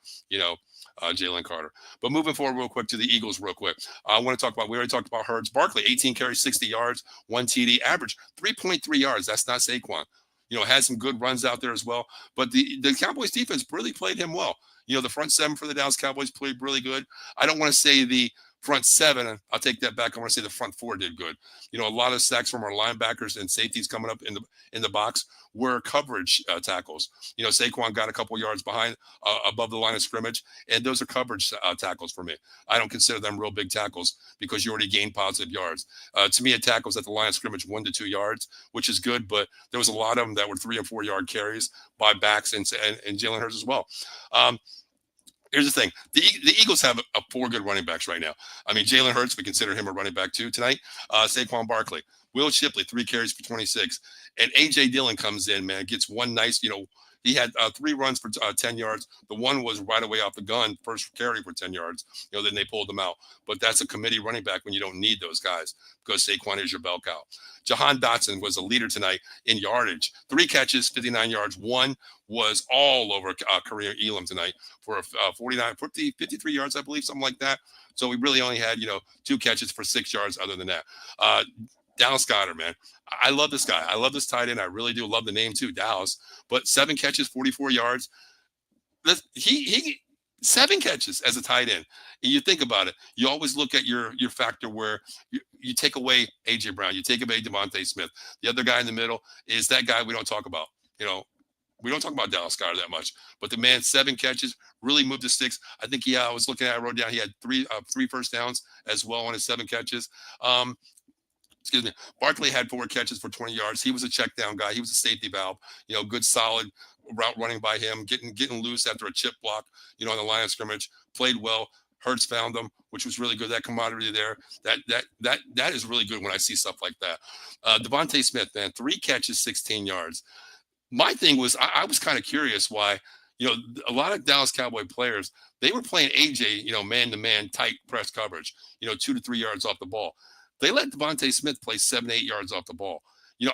Jalen Carter. But moving forward real quick to the Eagles real quick. We already talked about Hurts. Barkley, 18 carries, 60 yards, 1 TD, average 3.3 yards. That's not Saquon. Had some good runs out there as well. But the Cowboys defense really played him well. The front seven for the Dallas Cowboys played really good. I don't want to say the front seven. I'll take that back. I want to say the front four did good. A lot of sacks from our linebackers and safeties coming up in the box were coverage tackles. Saquon got a couple yards behind above the line of scrimmage, and those are coverage tackles for me. I don't consider them real big tackles because you already gained positive yards. To me, a tackle's at the line of scrimmage 1 to 2 yards, which is good, but there was a lot of them that were 3 and 4 yard carries by backs and Jalen Hurts as well. Here's the thing. The Eagles have 4 good running backs right now. I mean, Jalen Hurts, we consider him a running back too tonight. Saquon Barkley. Will Shipley, 3 carries for 26. And A.J. Dillon comes in, man, gets one nice, He had 3 runs for 10 yards. The one was right away off the gun, first carry for 10 yards. Then they pulled him out. But that's a committee running back when you don't need those guys because Saquon is your bell cow. Jahan Dotson was a leader tonight in yardage. 3 catches, 59 yards. One was all over career Elam tonight for 49, 50, 53 yards, I believe, something like that. So we really only had, 2 catches for 6 yards other than that. Dallas Goedert, man. I love this guy. I love this tight end. I really do love the name too, Dallas. But 7 catches, 44 yards. He 7 catches as a tight end. And you think about it, you always look at your factor where you take away AJ Brown, you take away Devontae Smith. The other guy in the middle is that guy we don't talk about. We don't talk about Dallas Goedert that much, but the man 7 catches really moved the sticks. I think I was looking at, I wrote down he had three first downs as well on his 7 catches. Excuse me. Barkley had 4 catches for 20 yards. He was a check down guy. He was a safety valve. Good solid route running by him, getting loose after a chip block. On the line of scrimmage, played well. Hurts found him, which was really good. That camaraderie there, that is really good when I see stuff like that. Devontae Smith, man, 3 catches, 16 yards. My thing was, I was kind of curious why, a lot of Dallas Cowboy players, they were playing AJ, man-to-man tight press coverage, 2 to 3 yards off the ball. They let Devontae Smith play 7 to 8 yards off the ball.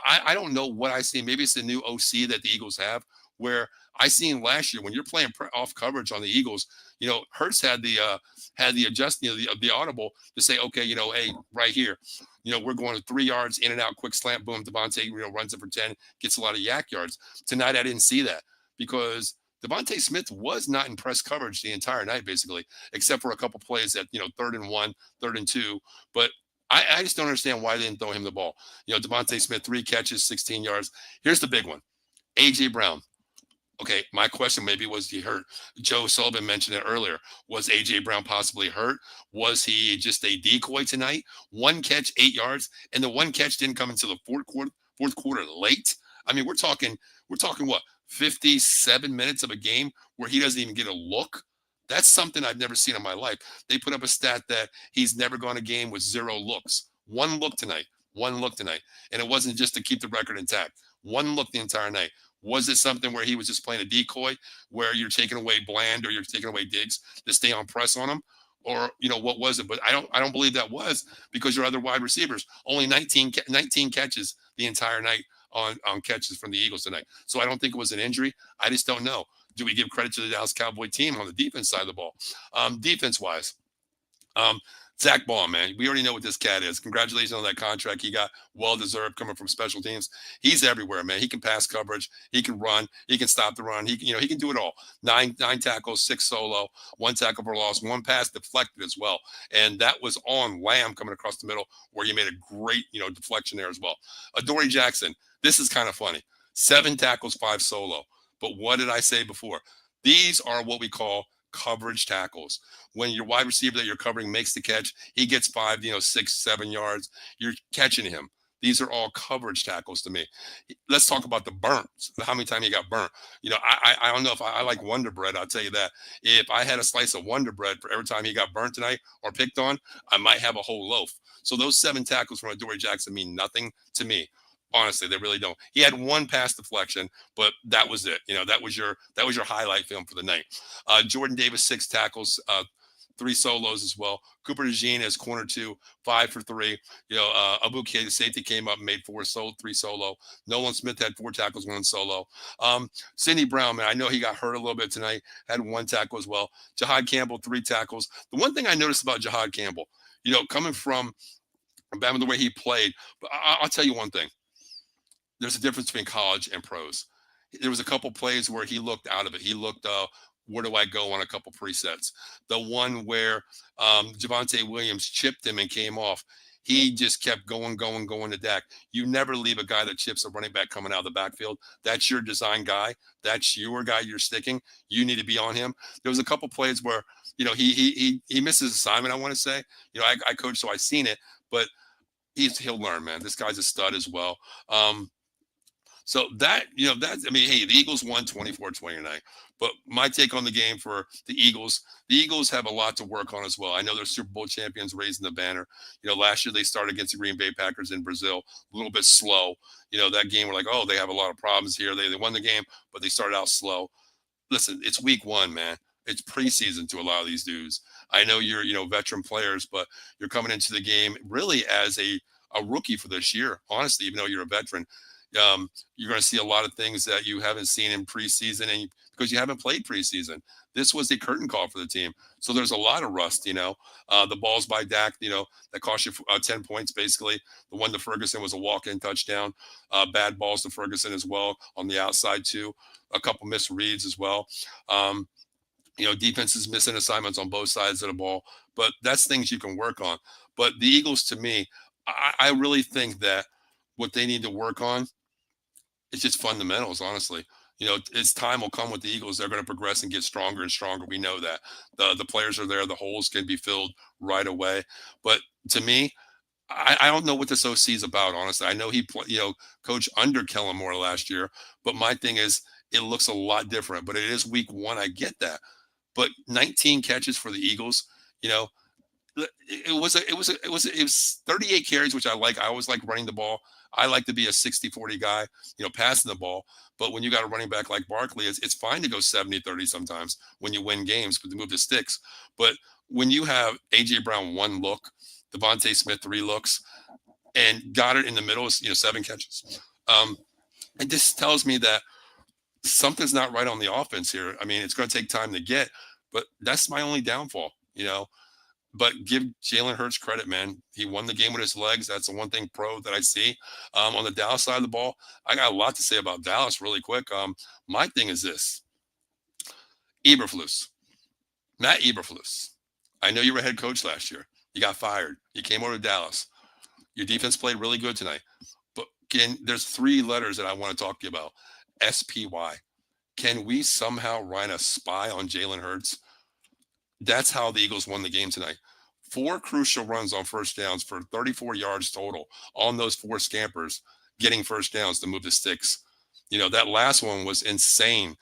I don't know what I see. Maybe it's the new OC that the Eagles have, where I seen last year when you're playing off coverage on the Eagles, Hurts had the adjust, the audible to say, okay, hey, right here, we're going to 3 yards in and out, quick slant, boom, Devontae, runs it for 10, gets a lot of yak yards. Tonight, I didn't see that because Devontae Smith was not in press coverage the entire night, basically, except for a couple plays at, 3rd and 1, 3rd and 2. But I just don't understand why they didn't throw him the ball. Devontae Smith, 3 catches, 16 yards. Here's the big one. A.J. Brown. Okay, my question maybe was he hurt? Joe Sullivan mentioned it earlier. Was A.J. Brown possibly hurt? Was he just a decoy tonight? 1 catch, 8 yards, and the 1 catch didn't come until the fourth quarter late. I mean, we're talking what, 57 minutes of a game where he doesn't even get a look? That's something I've never seen in my life. They put up a stat that he's never gone a game with 0 looks. 1 look tonight. And it wasn't just to keep the record intact. 1 look the entire night. Was it something where he was just playing a decoy, where you're taking away Bland or you're taking away Diggs to stay on press on him? Or, what was it? But I don't believe that was, because your other wide receivers, only 19 catches the entire night on catches from the Eagles tonight. So I don't think it was an injury. I just don't know. Do we give credit to the Dallas Cowboy team on the defense side of the ball? Defense-wise, Zach Baum, man, we already know what this cat is. Congratulations on that contract he got. Well-deserved coming from special teams. He's everywhere, man. He can pass coverage. He can run. He can stop the run. He can do it all. 9 tackles, 6 solo, 1 tackle for loss, 1 pass deflected as well. And that was on Lamb coming across the middle, where he made a great, deflection there as well. Adoree Jackson, this is kind of funny. 7 tackles, 5 solo. But what did I say before? These are what we call coverage tackles. When your wide receiver that you're covering makes the catch, he gets 5, 6, 7 yards. You're catching him. These are all coverage tackles to me. Let's talk about the burns. How many times he got burnt? I don't know if I like Wonder Bread. I'll tell you that. If I had a slice of Wonder Bread for every time he got burnt tonight or picked on, I might have a whole loaf. So those 7 tackles from Adoree Jackson mean nothing to me. Honestly, they really don't. He had 1 pass deflection, but that was it. That was your highlight film for the night. Jordan Davis, 6 tackles, 3 solos as well. Cooper DeJean as corner 2, 5 for 3. Abuke, the safety, came up and made 3 solo. Nolan Smith had 4 tackles, 1 solo. Sidney Brown, man, I know he got hurt a little bit tonight, had 1 tackle as well. Jahad Campbell, 3 tackles. The one thing I noticed about Jahad Campbell, coming from the way he played, but I'll tell you one thing. There's a difference between college and pros. There was a couple plays where he looked out of it. He looked, where do I go on a couple presets? The one where Javonte Williams chipped him and came off, he just kept going to Dak. You never leave a guy that chips a running back coming out of the backfield. That's your design guy. That's your guy you're sticking. You need to be on him. There was a couple plays where, he missed his assignment, I want to say. I coach, so I've seen it, but he'll learn, man. This guy's a stud as well. So that, hey, the Eagles won 24-20 tonight. But my take on the game for the Eagles have a lot to work on as well. I know they're Super Bowl champions, raising the banner. Last year they started against the Green Bay Packers in Brazil, a little bit slow. That game we're like, oh, they have a lot of problems here. They won the game, but they started out slow. Listen, it's week one, man. It's preseason to a lot of these dudes. I know you're, veteran players, but you're coming into the game really as a rookie for this year. Honestly, even though you're a veteran, you're going to see a lot of things that you haven't seen in preseason, and because you haven't played preseason. This was a curtain call for the team, so there's a lot of rust. The balls by Dak, that cost you 10 points basically. The one to Ferguson was a walk-in touchdown. Bad balls to Ferguson as well on the outside too. A couple missed reads as well. Defense is missing assignments on both sides of the ball, but that's things you can work on. But the Eagles, to me, I really think that what they need to work on is just fundamentals, honestly. As time will come with the Eagles, they're going to progress and get stronger and stronger. We know that the players are there. The holes can be filled right away. But to me, I don't know what this OC is about, honestly. I know he coached under Kellen Moore last year, but my thing is it looks a lot different. But it is week one. I get that. But 19 catches for the Eagles, it was 38 carries, which I like. I always like running the ball. I like to be a 60-40 guy, passing the ball. But when you got a running back like Barkley, it's fine to go 70-30 sometimes when you win games, but to move the sticks. But when you have A.J. Brown 1 look, Devontae Smith 3 looks, and Goddard in the middle is 7 catches, it just tells me that something's not right on the offense here. I mean, it's going to take time to get, but that's my only downfall, But give Jalen Hurts credit, man. He won the game with his legs. That's the one thing pro that I see. On the Dallas side of the ball, I got a lot to say about Dallas really quick. My thing is this. Eberflus. Matt Eberflus. I know you were a head coach last year. You got fired. You came over to Dallas. Your defense played really good tonight. But there's 3 letters that I want to talk to you about. SPY. Can we somehow run a spy on Jalen Hurts? That's how the Eagles won the game tonight. 4 crucial runs on first downs for 34 yards total on those 4 scampers, getting first downs to move the sticks. That last one was insane.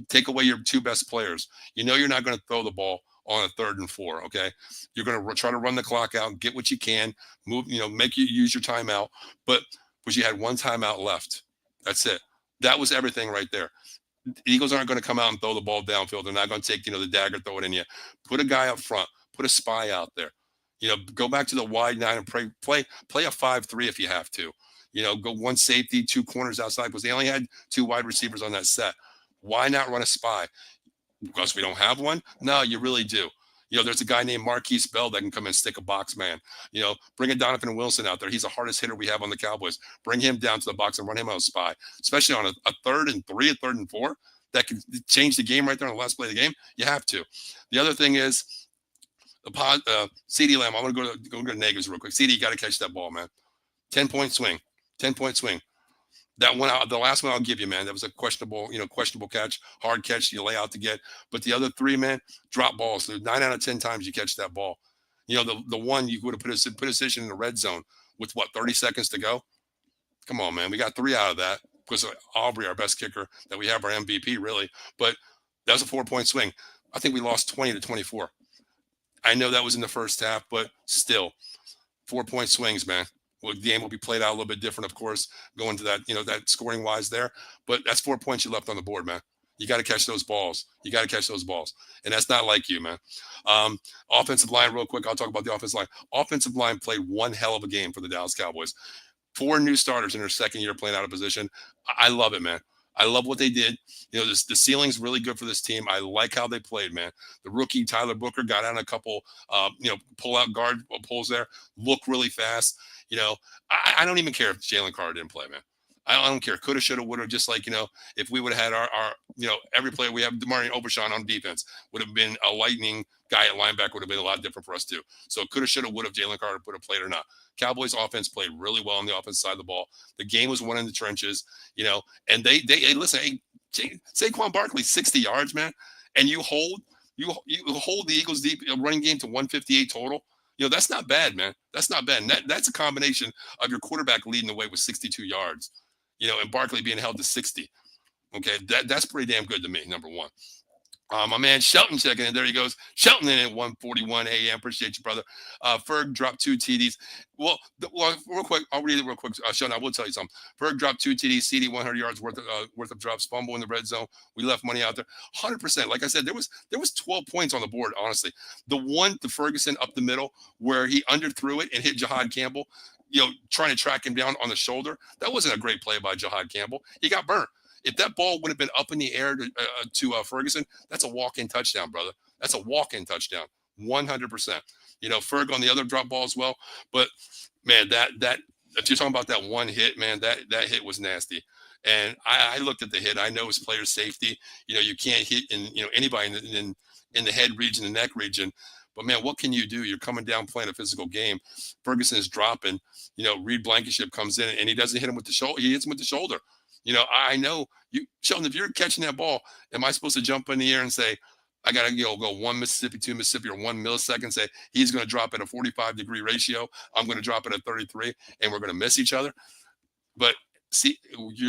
Take away your 2 best players. You're not going to throw the ball on a 3rd and 4, okay? You're going to try to run the clock out, get what you can, move, make you use your timeout. But you had 1 timeout left. That's it. That was everything right there. The Eagles aren't going to come out and throw the ball downfield. They're not going to take, the dagger, throw it in you. Put a guy up front. Put a spy out there. Go back to the wide 9 and play a 5-3 if you have to. Go 1 safety, 2 corners outside, because they only had 2 wide receivers on that set. Why not run a spy? Because we don't have one? No, you really do. There's a guy named Marquise Bell that can come and stick a box man. Bring a Donovan Wilson out there. He's the hardest hitter we have on the Cowboys. Bring him down to the box and run him out of spy, especially on a 3rd and 3, a 3rd and 4. That could change the game right there on the last play of the game. You have to. The other thing is CeeDee Lamb. I want to go to negatives real quick. CeeDee, you got to catch that ball, man. 10-point swing. 10-point swing. That one, the last one I'll give you, man. That was a questionable catch, hard catch you lay out to get. But the other 3, man, drop balls. 9 out of 10 times you catch that ball. The one you would have put position in the red zone with 30 seconds to go. Come on, man. We got 3 out of that because Aubrey, our best kicker that we have, our MVP, really. But that was a 4-point swing. I think we lost 20-24. I know that was in the first half, but still, 4-point swings, man. Well, the game will be played out a little bit different, of course, going to that, that scoring wise there. But that's 4 points you left on the board, man. You got to catch those balls. And that's not like you, man. Offensive line, real quick. I'll talk about the offensive line. Offensive line played one hell of a game for the Dallas Cowboys. 4 new starters in their second year playing out of position. I love it, man. I love what they did. The ceiling's really good for this team. I like how they played, man. The rookie, Tyler Booker, got on a couple, pull-out guard pulls there. Look really fast. I don't even care if Jalen Carter didn't play, man. I don't care. Coulda, shoulda, woulda. Just like, if we would have had our every player we have, Demarion Obershon on defense would have been a lightning guy at linebacker, would have been a lot different for us too. So coulda, shoulda, woulda if Jalen Carter would have played or not. Cowboys offense played really well on the offense side of the ball. The game was won in the trenches, and they listen, Saquon Barkley, 60 yards, man. And you hold the Eagles deep running game to 158 total. That's not bad, man. That's not bad. And that's a combination of your quarterback leading the way with 62 yards, and Barkley being held to 60. Okay, that's pretty damn good to me. Number one. My man Shelton checking in. There he goes. Shelton in at 1:41 a.m. Appreciate you, brother. Ferg dropped 2 TDs. Well, real quick, I'll read it real quick. Shelton, I will tell you something. Ferg dropped 2 TDs, CD 100 yards worth of drops, fumble in the red zone. We left money out there. 100%. Like I said, there was 12 points on the board. Honestly, the one to Ferguson up the middle where he underthrew it and hit Jahad Campbell. Trying to track him down on the shoulder. That wasn't a great play by Jahad Campbell. He got burnt. If that ball would have been up in the air to Ferguson, that's a walk-in touchdown, brother. That's a walk-in touchdown, 100%. Ferg on the other drop ball as well. But man, that if you're talking about that one hit, man, that hit was nasty. And I looked at the hit. I know it's player safety. You can't hit anybody in the head region, the neck region. But man, what can you do? You're coming down playing a physical game. Ferguson is dropping. Reed Blankenship comes in and he doesn't hit him with the shoulder. He hits him with the shoulder. I know you, Sheldon. If you're catching that ball, am I supposed to jump in the air and say, I gotta go 1 Mississippi, 2 Mississippi, or 1 millisecond? Say he's going to drop at a 45-degree ratio. I'm going to drop at a 33, and we're going to miss each other. But see,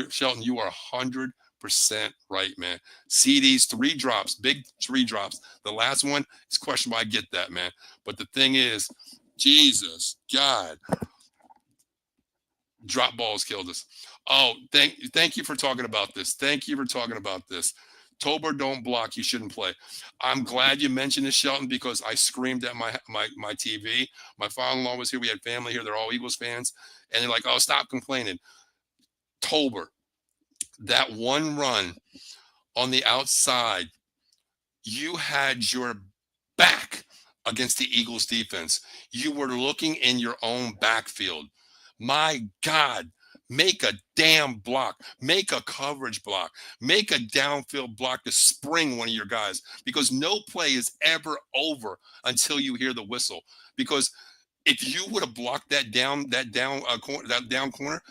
Shelton, you are 100% right, man. CD's 3 drops, big 3 drops. The last one is questionable. I get that, man. But the thing is, Jesus, God. Drop balls killed us. Oh, thank you for talking about this. Thank you for talking about this. Tober don't block. You shouldn't play. I'm glad you mentioned this, Shelton, because I screamed at my TV. My father-in-law was here. We had family here. They're all Eagles fans. And they're like, oh, stop complaining. Tober, that one run on the outside, you had your back against the Eagles defense. You were looking in your own backfield. My God, make a damn block, make a coverage block, make a downfield block to spring one of your guys, because no play is ever over until you hear the whistle. Because if you would have blocked that down corner,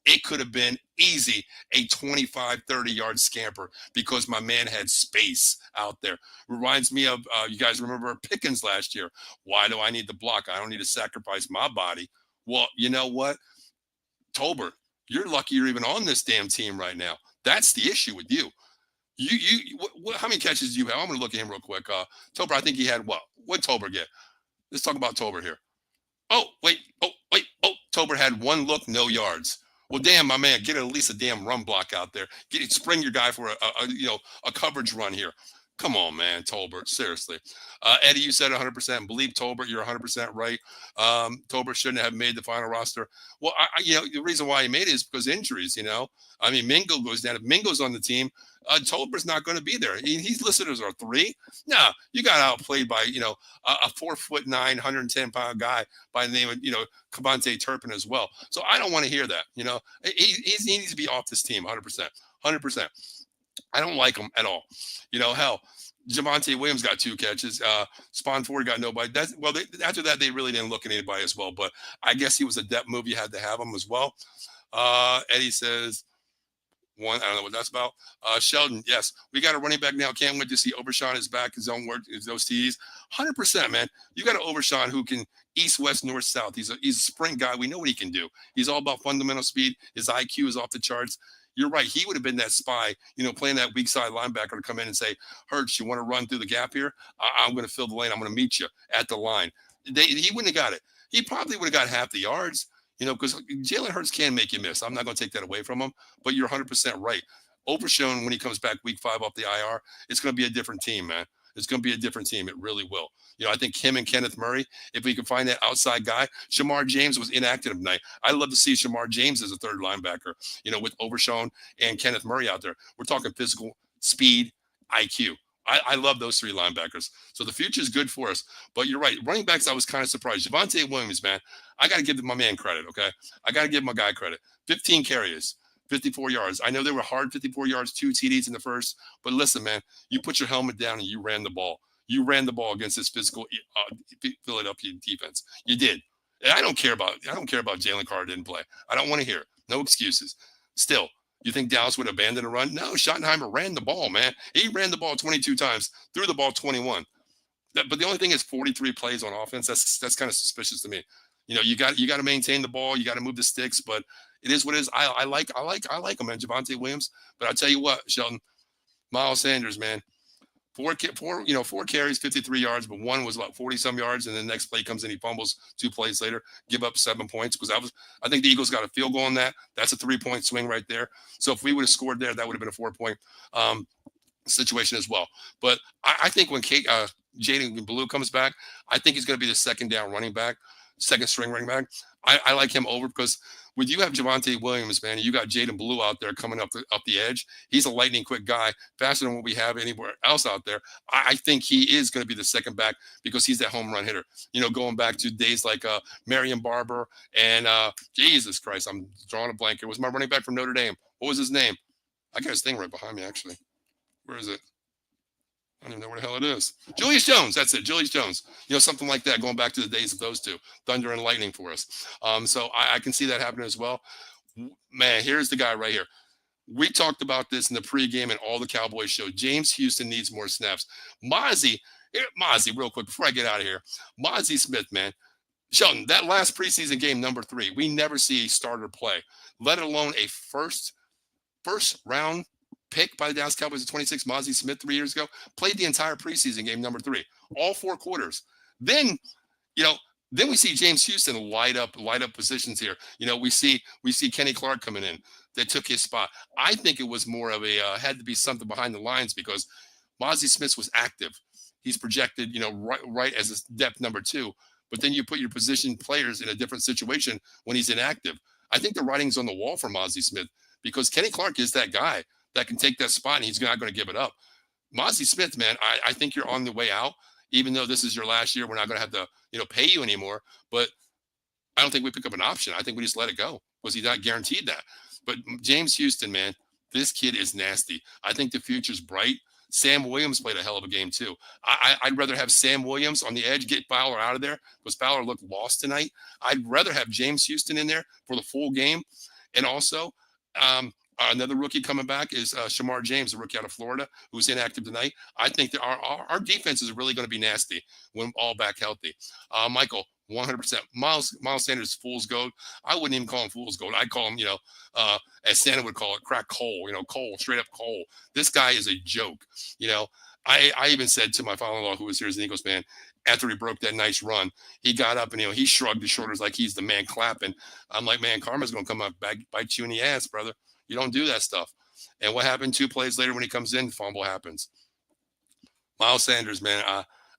it could have been easy a 25, 30-yard scamper because my man had space out there. Reminds me of, you guys remember Pickens last year. Why do I need the block? I don't need to sacrifice my body. Well, you know what? Tober, you're lucky you're even on this damn team right now. That's the issue with you. How many catches do you have? I'm going to look at him real quick. Tober, I think he had what? What Tober get? Let's talk about Tober here. Oh, wait. Tober had 1 look, no yards. Well, damn, my man, get at least a damn run block out there. Spring your guy for a coverage run here. Come on, man, Tolbert, seriously. Eddie, you said 100%. Believe Tolbert, you're 100% right. Tolbert shouldn't have made the final roster. Well, the reason why he made it is because injuries, I mean, Mingo goes down. If Mingo's on the team, Tolbert's not going to be there. He's listed as a 3. No, you got outplayed by, a 4'9", 110-pound guy by the name of, Cavante Turpin as well. So I don't want to hear that. He needs to be off this team 100%. 100%. I don't like him at all. Hell, Javonte Williams got 2 catches. Spawn Ford got nobody. After that, they really didn't look at anybody as well. But I guess he was a depth move. You had to have him as well. Eddie says, 1, I don't know what that's about. Sheldon, yes, we got a running back now. Can't wait to see Overshawn is back. His own work, those TDs. 100%, man. You got an Overshawn who can east, west, north, south. He's a sprint guy. We know what he can do. He's all about fundamental speed. His IQ is off the charts. You're right. He would have been that spy, playing that weak side linebacker to come in and say, Hurts, you want to run through the gap here? I'm going to fill the lane. I'm going to meet you at the line. He wouldn't have got it. He probably would have got half the yards, because Jalen Hurts can make you miss. I'm not going to take that away from him, but you're 100% right. Overshown when he comes back week 5 off the IR, it's going to be a different team, man. It's going to be a different team. It really will. I think him and Kenneth Murray, if we can find that outside guy. Shamar James was inactive tonight. I'd love to see Shamar James as a 3rd linebacker, with Overshown and Kenneth Murray out there. We're talking physical, speed, IQ. I love those 3 linebackers. So the future is good for us. But you're right. Running backs, I was kind of surprised. Javonte Williams, man, I got to give my man credit, okay? I got to give my guy credit. 15 carries. 54 yards. I know they were hard 54 yards, 2 TDs in the first, but listen, man, you put your helmet down and you ran the ball. You ran the ball against this physical Philadelphia defense. You did. And I don't care about Jalen Carter didn't play. I don't want to hear it. No excuses. Still, you think Dallas would abandon a run? No, Schottenheimer ran the ball, man. He ran the ball 22 times, threw the ball 21. But the only thing is 43 plays on offense. That's kind of suspicious to me. You got to maintain the ball. You got to move the sticks, but It is what it is. I like him, man. Javonte Williams. But I'll tell you what, Shelton, Miles Sanders, man. Four carries, 53 yards, but one was about 40 some yards, and the next play comes in, he fumbles 2 plays later, give up 7 points because I think the Eagles got a field goal on that. That's a 3-point swing right there. So if we would have scored there, that would have been a 4-point um, situation as well. But I think when Jaden Blue comes back, I think he's going to be the second down running back, second string running back. I like him over because when you have Javonte Williams, man, you got Jaden Blue out there coming up the edge. He's a lightning quick guy, faster than what we have anywhere else out there. I think he is going to be the second back because he's that home run hitter. Going back to days like Marion Barber and Jesus Christ, I'm drawing a blank. It was my running back from Notre Dame. What was his name? I got his thing right behind me, actually. Where is it? I don't even know where the hell it is. Julius Jones. That's it. Julius Jones. Something like that, going back to the days of those two, thunder and lightning for us. So I can see that happening as well. Man, here's the guy right here. We talked about this in the pregame and all the Cowboys show. James Houston needs more snaps. Mozzie, real quick, before I get out of here. Mozzie Smith, man. Shelton, that last preseason game, number 3, we never see a starter play, let alone a first round pick by the Dallas Cowboys at 26, Mozzie Smith 3 years ago, played the entire preseason game, number 3, all 4 quarters. Then we see James Houston light up positions here. We see Kenny Clark coming in that took his spot. I think it was more of had to be something behind the lines because Mozzie Smith was active. He's projected, right as a depth number 2. But then you put your position players in a different situation when he's inactive. I think the writing's on the wall for Mozzie Smith because Kenny Clark is that guy that can take that spot, and he's not going to give it up. Mozzie Smith, man, I think you're on the way out. Even though this is your last year, we're not going to have to, pay you anymore. But I don't think we pick up an option. I think we just let it go because he's not guaranteed that. But James Houston, man, this kid is nasty. I think the future's bright. Sam Williams played a hell of a game, too. I'd rather have Sam Williams on the edge, get Fowler out of there because Fowler looked lost tonight. I'd rather have James Houston in there for the full game. And also, another rookie coming back is Shamar James, a rookie out of Florida, who's inactive tonight. I think that our defense is really going to be nasty when all back healthy. Michael, 100%. Miles Sanders, fool's gold. I wouldn't even call him fool's gold. I'd call him, as Santa would call it, crack coal. Coal, straight up coal. This guy is a joke. I even said to my father-in-law, who was here as an Eagles fan, after he broke that nice run, he got up and he shrugged his shoulders like he's the man clapping. I'm like, man, karma's going to come up, bite you in the ass, brother. You don't do that stuff. And what happened 2 plays later when he comes in, fumble happens. Miles Sanders, man,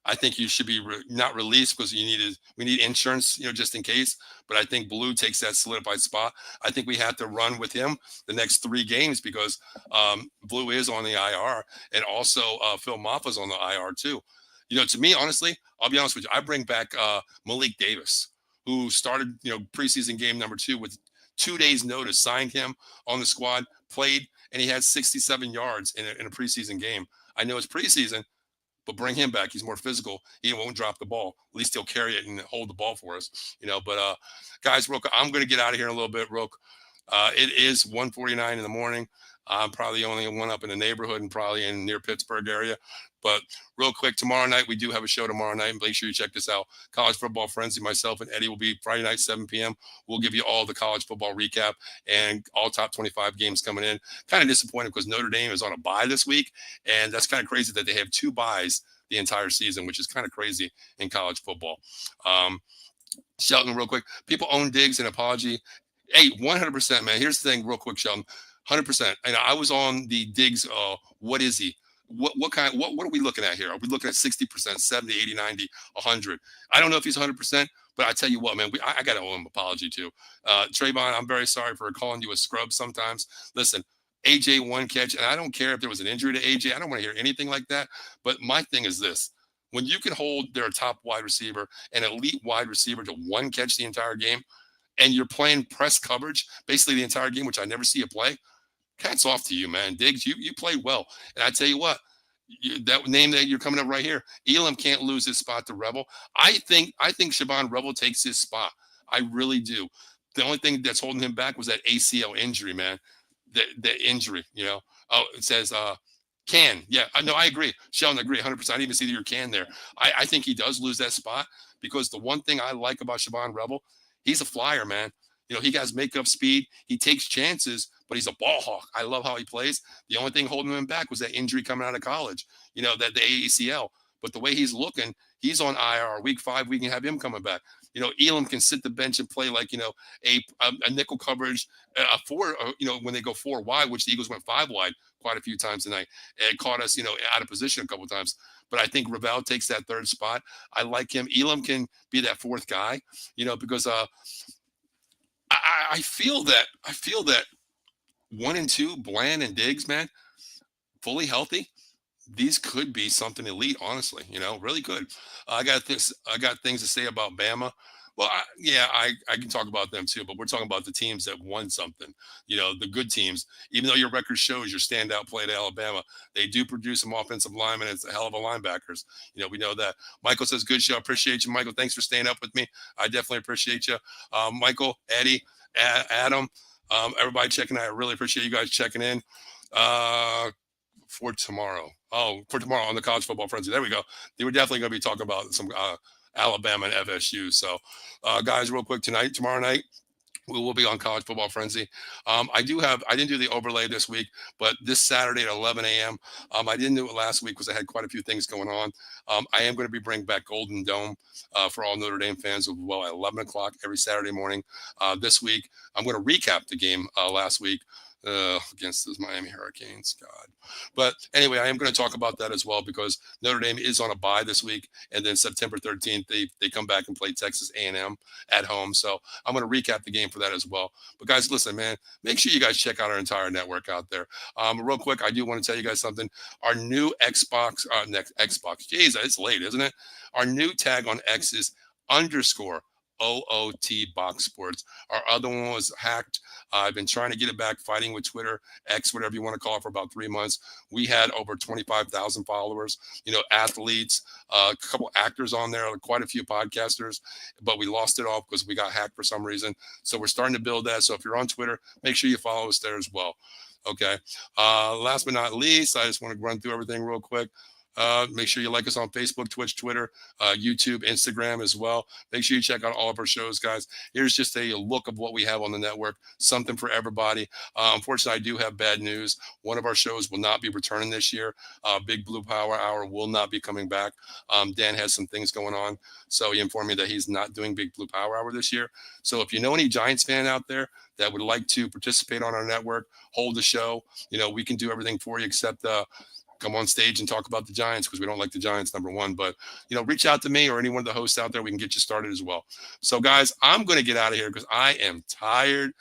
I think you should be not released because we need insurance, just in case. But I think Blue takes that solidified spot. I think we have to run with him the next 3 games because Blue is on the IR, and also Phil Maffa's on the IR too. To me, honestly, I'll be honest with you. I bring back Malik Davis, who started, preseason game number 2 with 2 days notice, signed him on the squad, played, and he had 67 yards in a preseason game. I know it's preseason, but bring him back. He's more physical. He won't drop the ball. At least he'll carry it and hold the ball for us, But guys, real quick, I'm going to get out of here in a little bit, Rook. It is 1:49 in the morning. I'm probably only one up in the neighborhood and probably in near Pittsburgh area. But real quick, tomorrow night, we do have a show tomorrow night. Make sure you check this out. College Football Frenzy, myself and Eddie will be Friday night, 7 p.m. We'll give you all the college football recap and all top 25 games coming in. Kind of disappointed because Notre Dame is on a bye this week. And that's kind of crazy that they have 2 byes the entire season, which is kind of crazy in college football. Shelton, real quick. People own Diggs, and apology. Hey, 100%, man. Here's the thing, real quick, Shelton. 100%. And I was on the Diggs. What is he? What are we looking at here? Are we looking at 60%, 70, 80, 90, 100? I don't know if he's 100%, but I tell you what, man, I got to owe him an apology too. Trayvon, I'm very sorry for calling you a scrub sometimes. Listen, AJ 1 catch, and I don't care if there was an injury to AJ. I don't want to hear anything like that. But my thing is this. When you can hold their top wide receiver, an elite wide receiver, to 1 catch the entire game, and you're playing press coverage basically the entire game, which I never see you play, hats off to you, man. Diggs, you played well. And I tell you what, that name that you're coming up right here, Elam can't lose his spot to Rebel. I think Shavon Rebel takes his spot. I really do. The only thing that's holding him back was that ACL injury, man. The injury, Oh, it says Can. Yeah, no, I agree. Sheldon, agree 100%. I didn't even see your Can there. I think he does lose that spot because the one thing I like about Shavon Rebel, he's a flyer, man. He has makeup speed. He takes chances, but he's a ball hawk. I love how he plays. The only thing holding him back was that injury coming out of college, that the ACL. But the way he's looking, he's on IR. Week 5, we can have him coming back. Elam can sit the bench and play like, a nickel coverage, a 4, when they go 4 wide, which the Eagles went 5 wide quite a few times tonight. It caught us, out of position a couple of times. But I think Ravel takes that 3rd spot. I like him. Elam can be that 4th guy, because I feel that 1 and 2, Bland and Diggs, man, fully healthy. These could be something elite, honestly. Really good. I got things to say about Bama. Well, I can talk about them too, but we're talking about the teams that won something. The good teams. Even though your record shows your standout play at Alabama, they do produce some offensive linemen. It's a hell of a linebackers. We know that. Michael says, "Good show. Appreciate you, Michael. Thanks for staying up with me. I definitely appreciate you, Michael, Eddie, Adam, everybody checking out. I really appreciate you guys checking in." For tomorrow on the College Football Frenzy. There we go. They were definitely going to be talking about some Alabama and FSU. So, guys, real quick, tomorrow night, we will be on College Football Frenzy. I didn't do the overlay this week, but this Saturday at 11 a.m. I didn't do it last week because I had quite a few things going on. I am going to be bringing back Golden Dome for all Notre Dame fans as well at 11 o'clock every Saturday morning. This week, I'm going to recap the game last week against those Miami Hurricanes. God. But anyway, I am going to talk about that as well because Notre Dame is on a bye this week. And then September 13th, they come back and play Texas A&M at home. So I'm going to recap the game for that as well. But guys, listen, man, make sure you guys check out our entire network out there. Real quick, I do want to tell you guys something. Our new Xbox, geez, it's late, isn't it? Our new tag on X is _ OOT Box Sports. Our other one was hacked. I've been trying to get it back, fighting with Twitter, X, whatever you want to call it, for about 3 months. We had over 25,000 followers, athletes, a couple actors on there, quite a few podcasters, but we lost it all because we got hacked for some reason. So we're starting to build that. So if you're on Twitter, make sure you follow us there as well. Okay. Last but not least, I just want to run through everything real quick. Make sure you like us on Facebook, Twitch, Twitter, YouTube, Instagram as well. Make sure you check out all of our shows, guys. Here's just a look of what we have on the network, something for everybody. Unfortunately, I do have bad news. One of our shows will not be returning this year. Big Blue Power Hour will not be coming back. Dan has some things going on, so he informed me that he's not doing Big Blue Power Hour this year. So if you know any Giants fan out there that would like to participate on our network, hold the show, we can do everything for you except come on stage and talk about the Giants because we don't like the Giants, number one. But, reach out to me or any one of the hosts out there. We can get you started as well. So, guys, I'm going to get out of here because I am tired.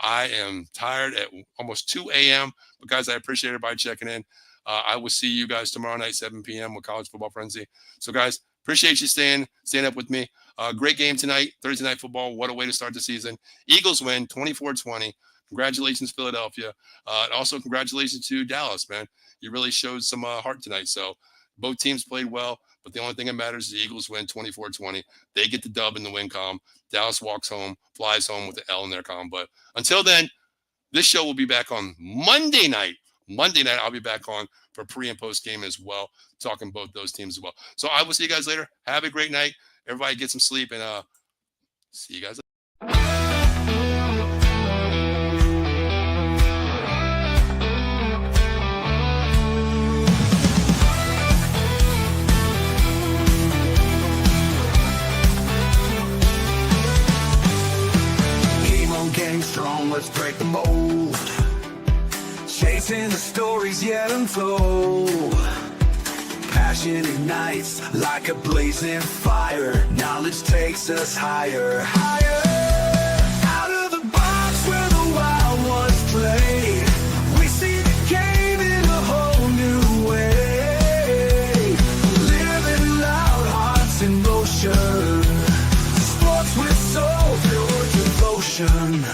I am tired at almost 2 a.m. But, guys, I appreciate everybody checking in. I will see you guys tomorrow night, 7 p.m. with College Football Frenzy. So, guys, appreciate you staying up with me. Great game tonight, Thursday Night Football. What a way to start the season. Eagles win 24-20. Congratulations, Philadelphia. And also congratulations to Dallas, man. You really showed some heart tonight. So both teams played well, but the only thing that matters is the Eagles win 24-20. They get the dub in the win column. Dallas flies home with the L in their column. But until then, this show will be back on Monday night. Monday night, I'll be back on for pre and post game as well, talking both those teams as well. So I will see you guys later. Have a great night. Everybody get some sleep, and see you guys later. Strong, let's break the mold. Chasing the stories yet untold. Passion ignites like a blazing fire. Knowledge takes us higher, higher. Out of the box where the wild ones play. We see the game in a whole new way. Living loud, hearts in motion. Sports with soul, pure devotion.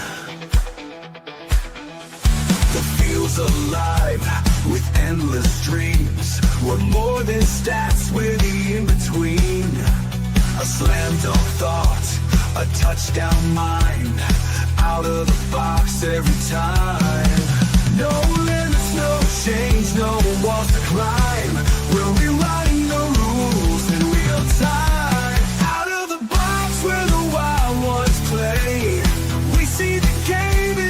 Alive with endless dreams. We're more than stats, we're the in-between. A slam dunk thought, a touchdown mind. Out of the box every time. No limits, no change, no walls to climb. We're rewriting the rules in real time. Out of the box where the wild ones play. We see the game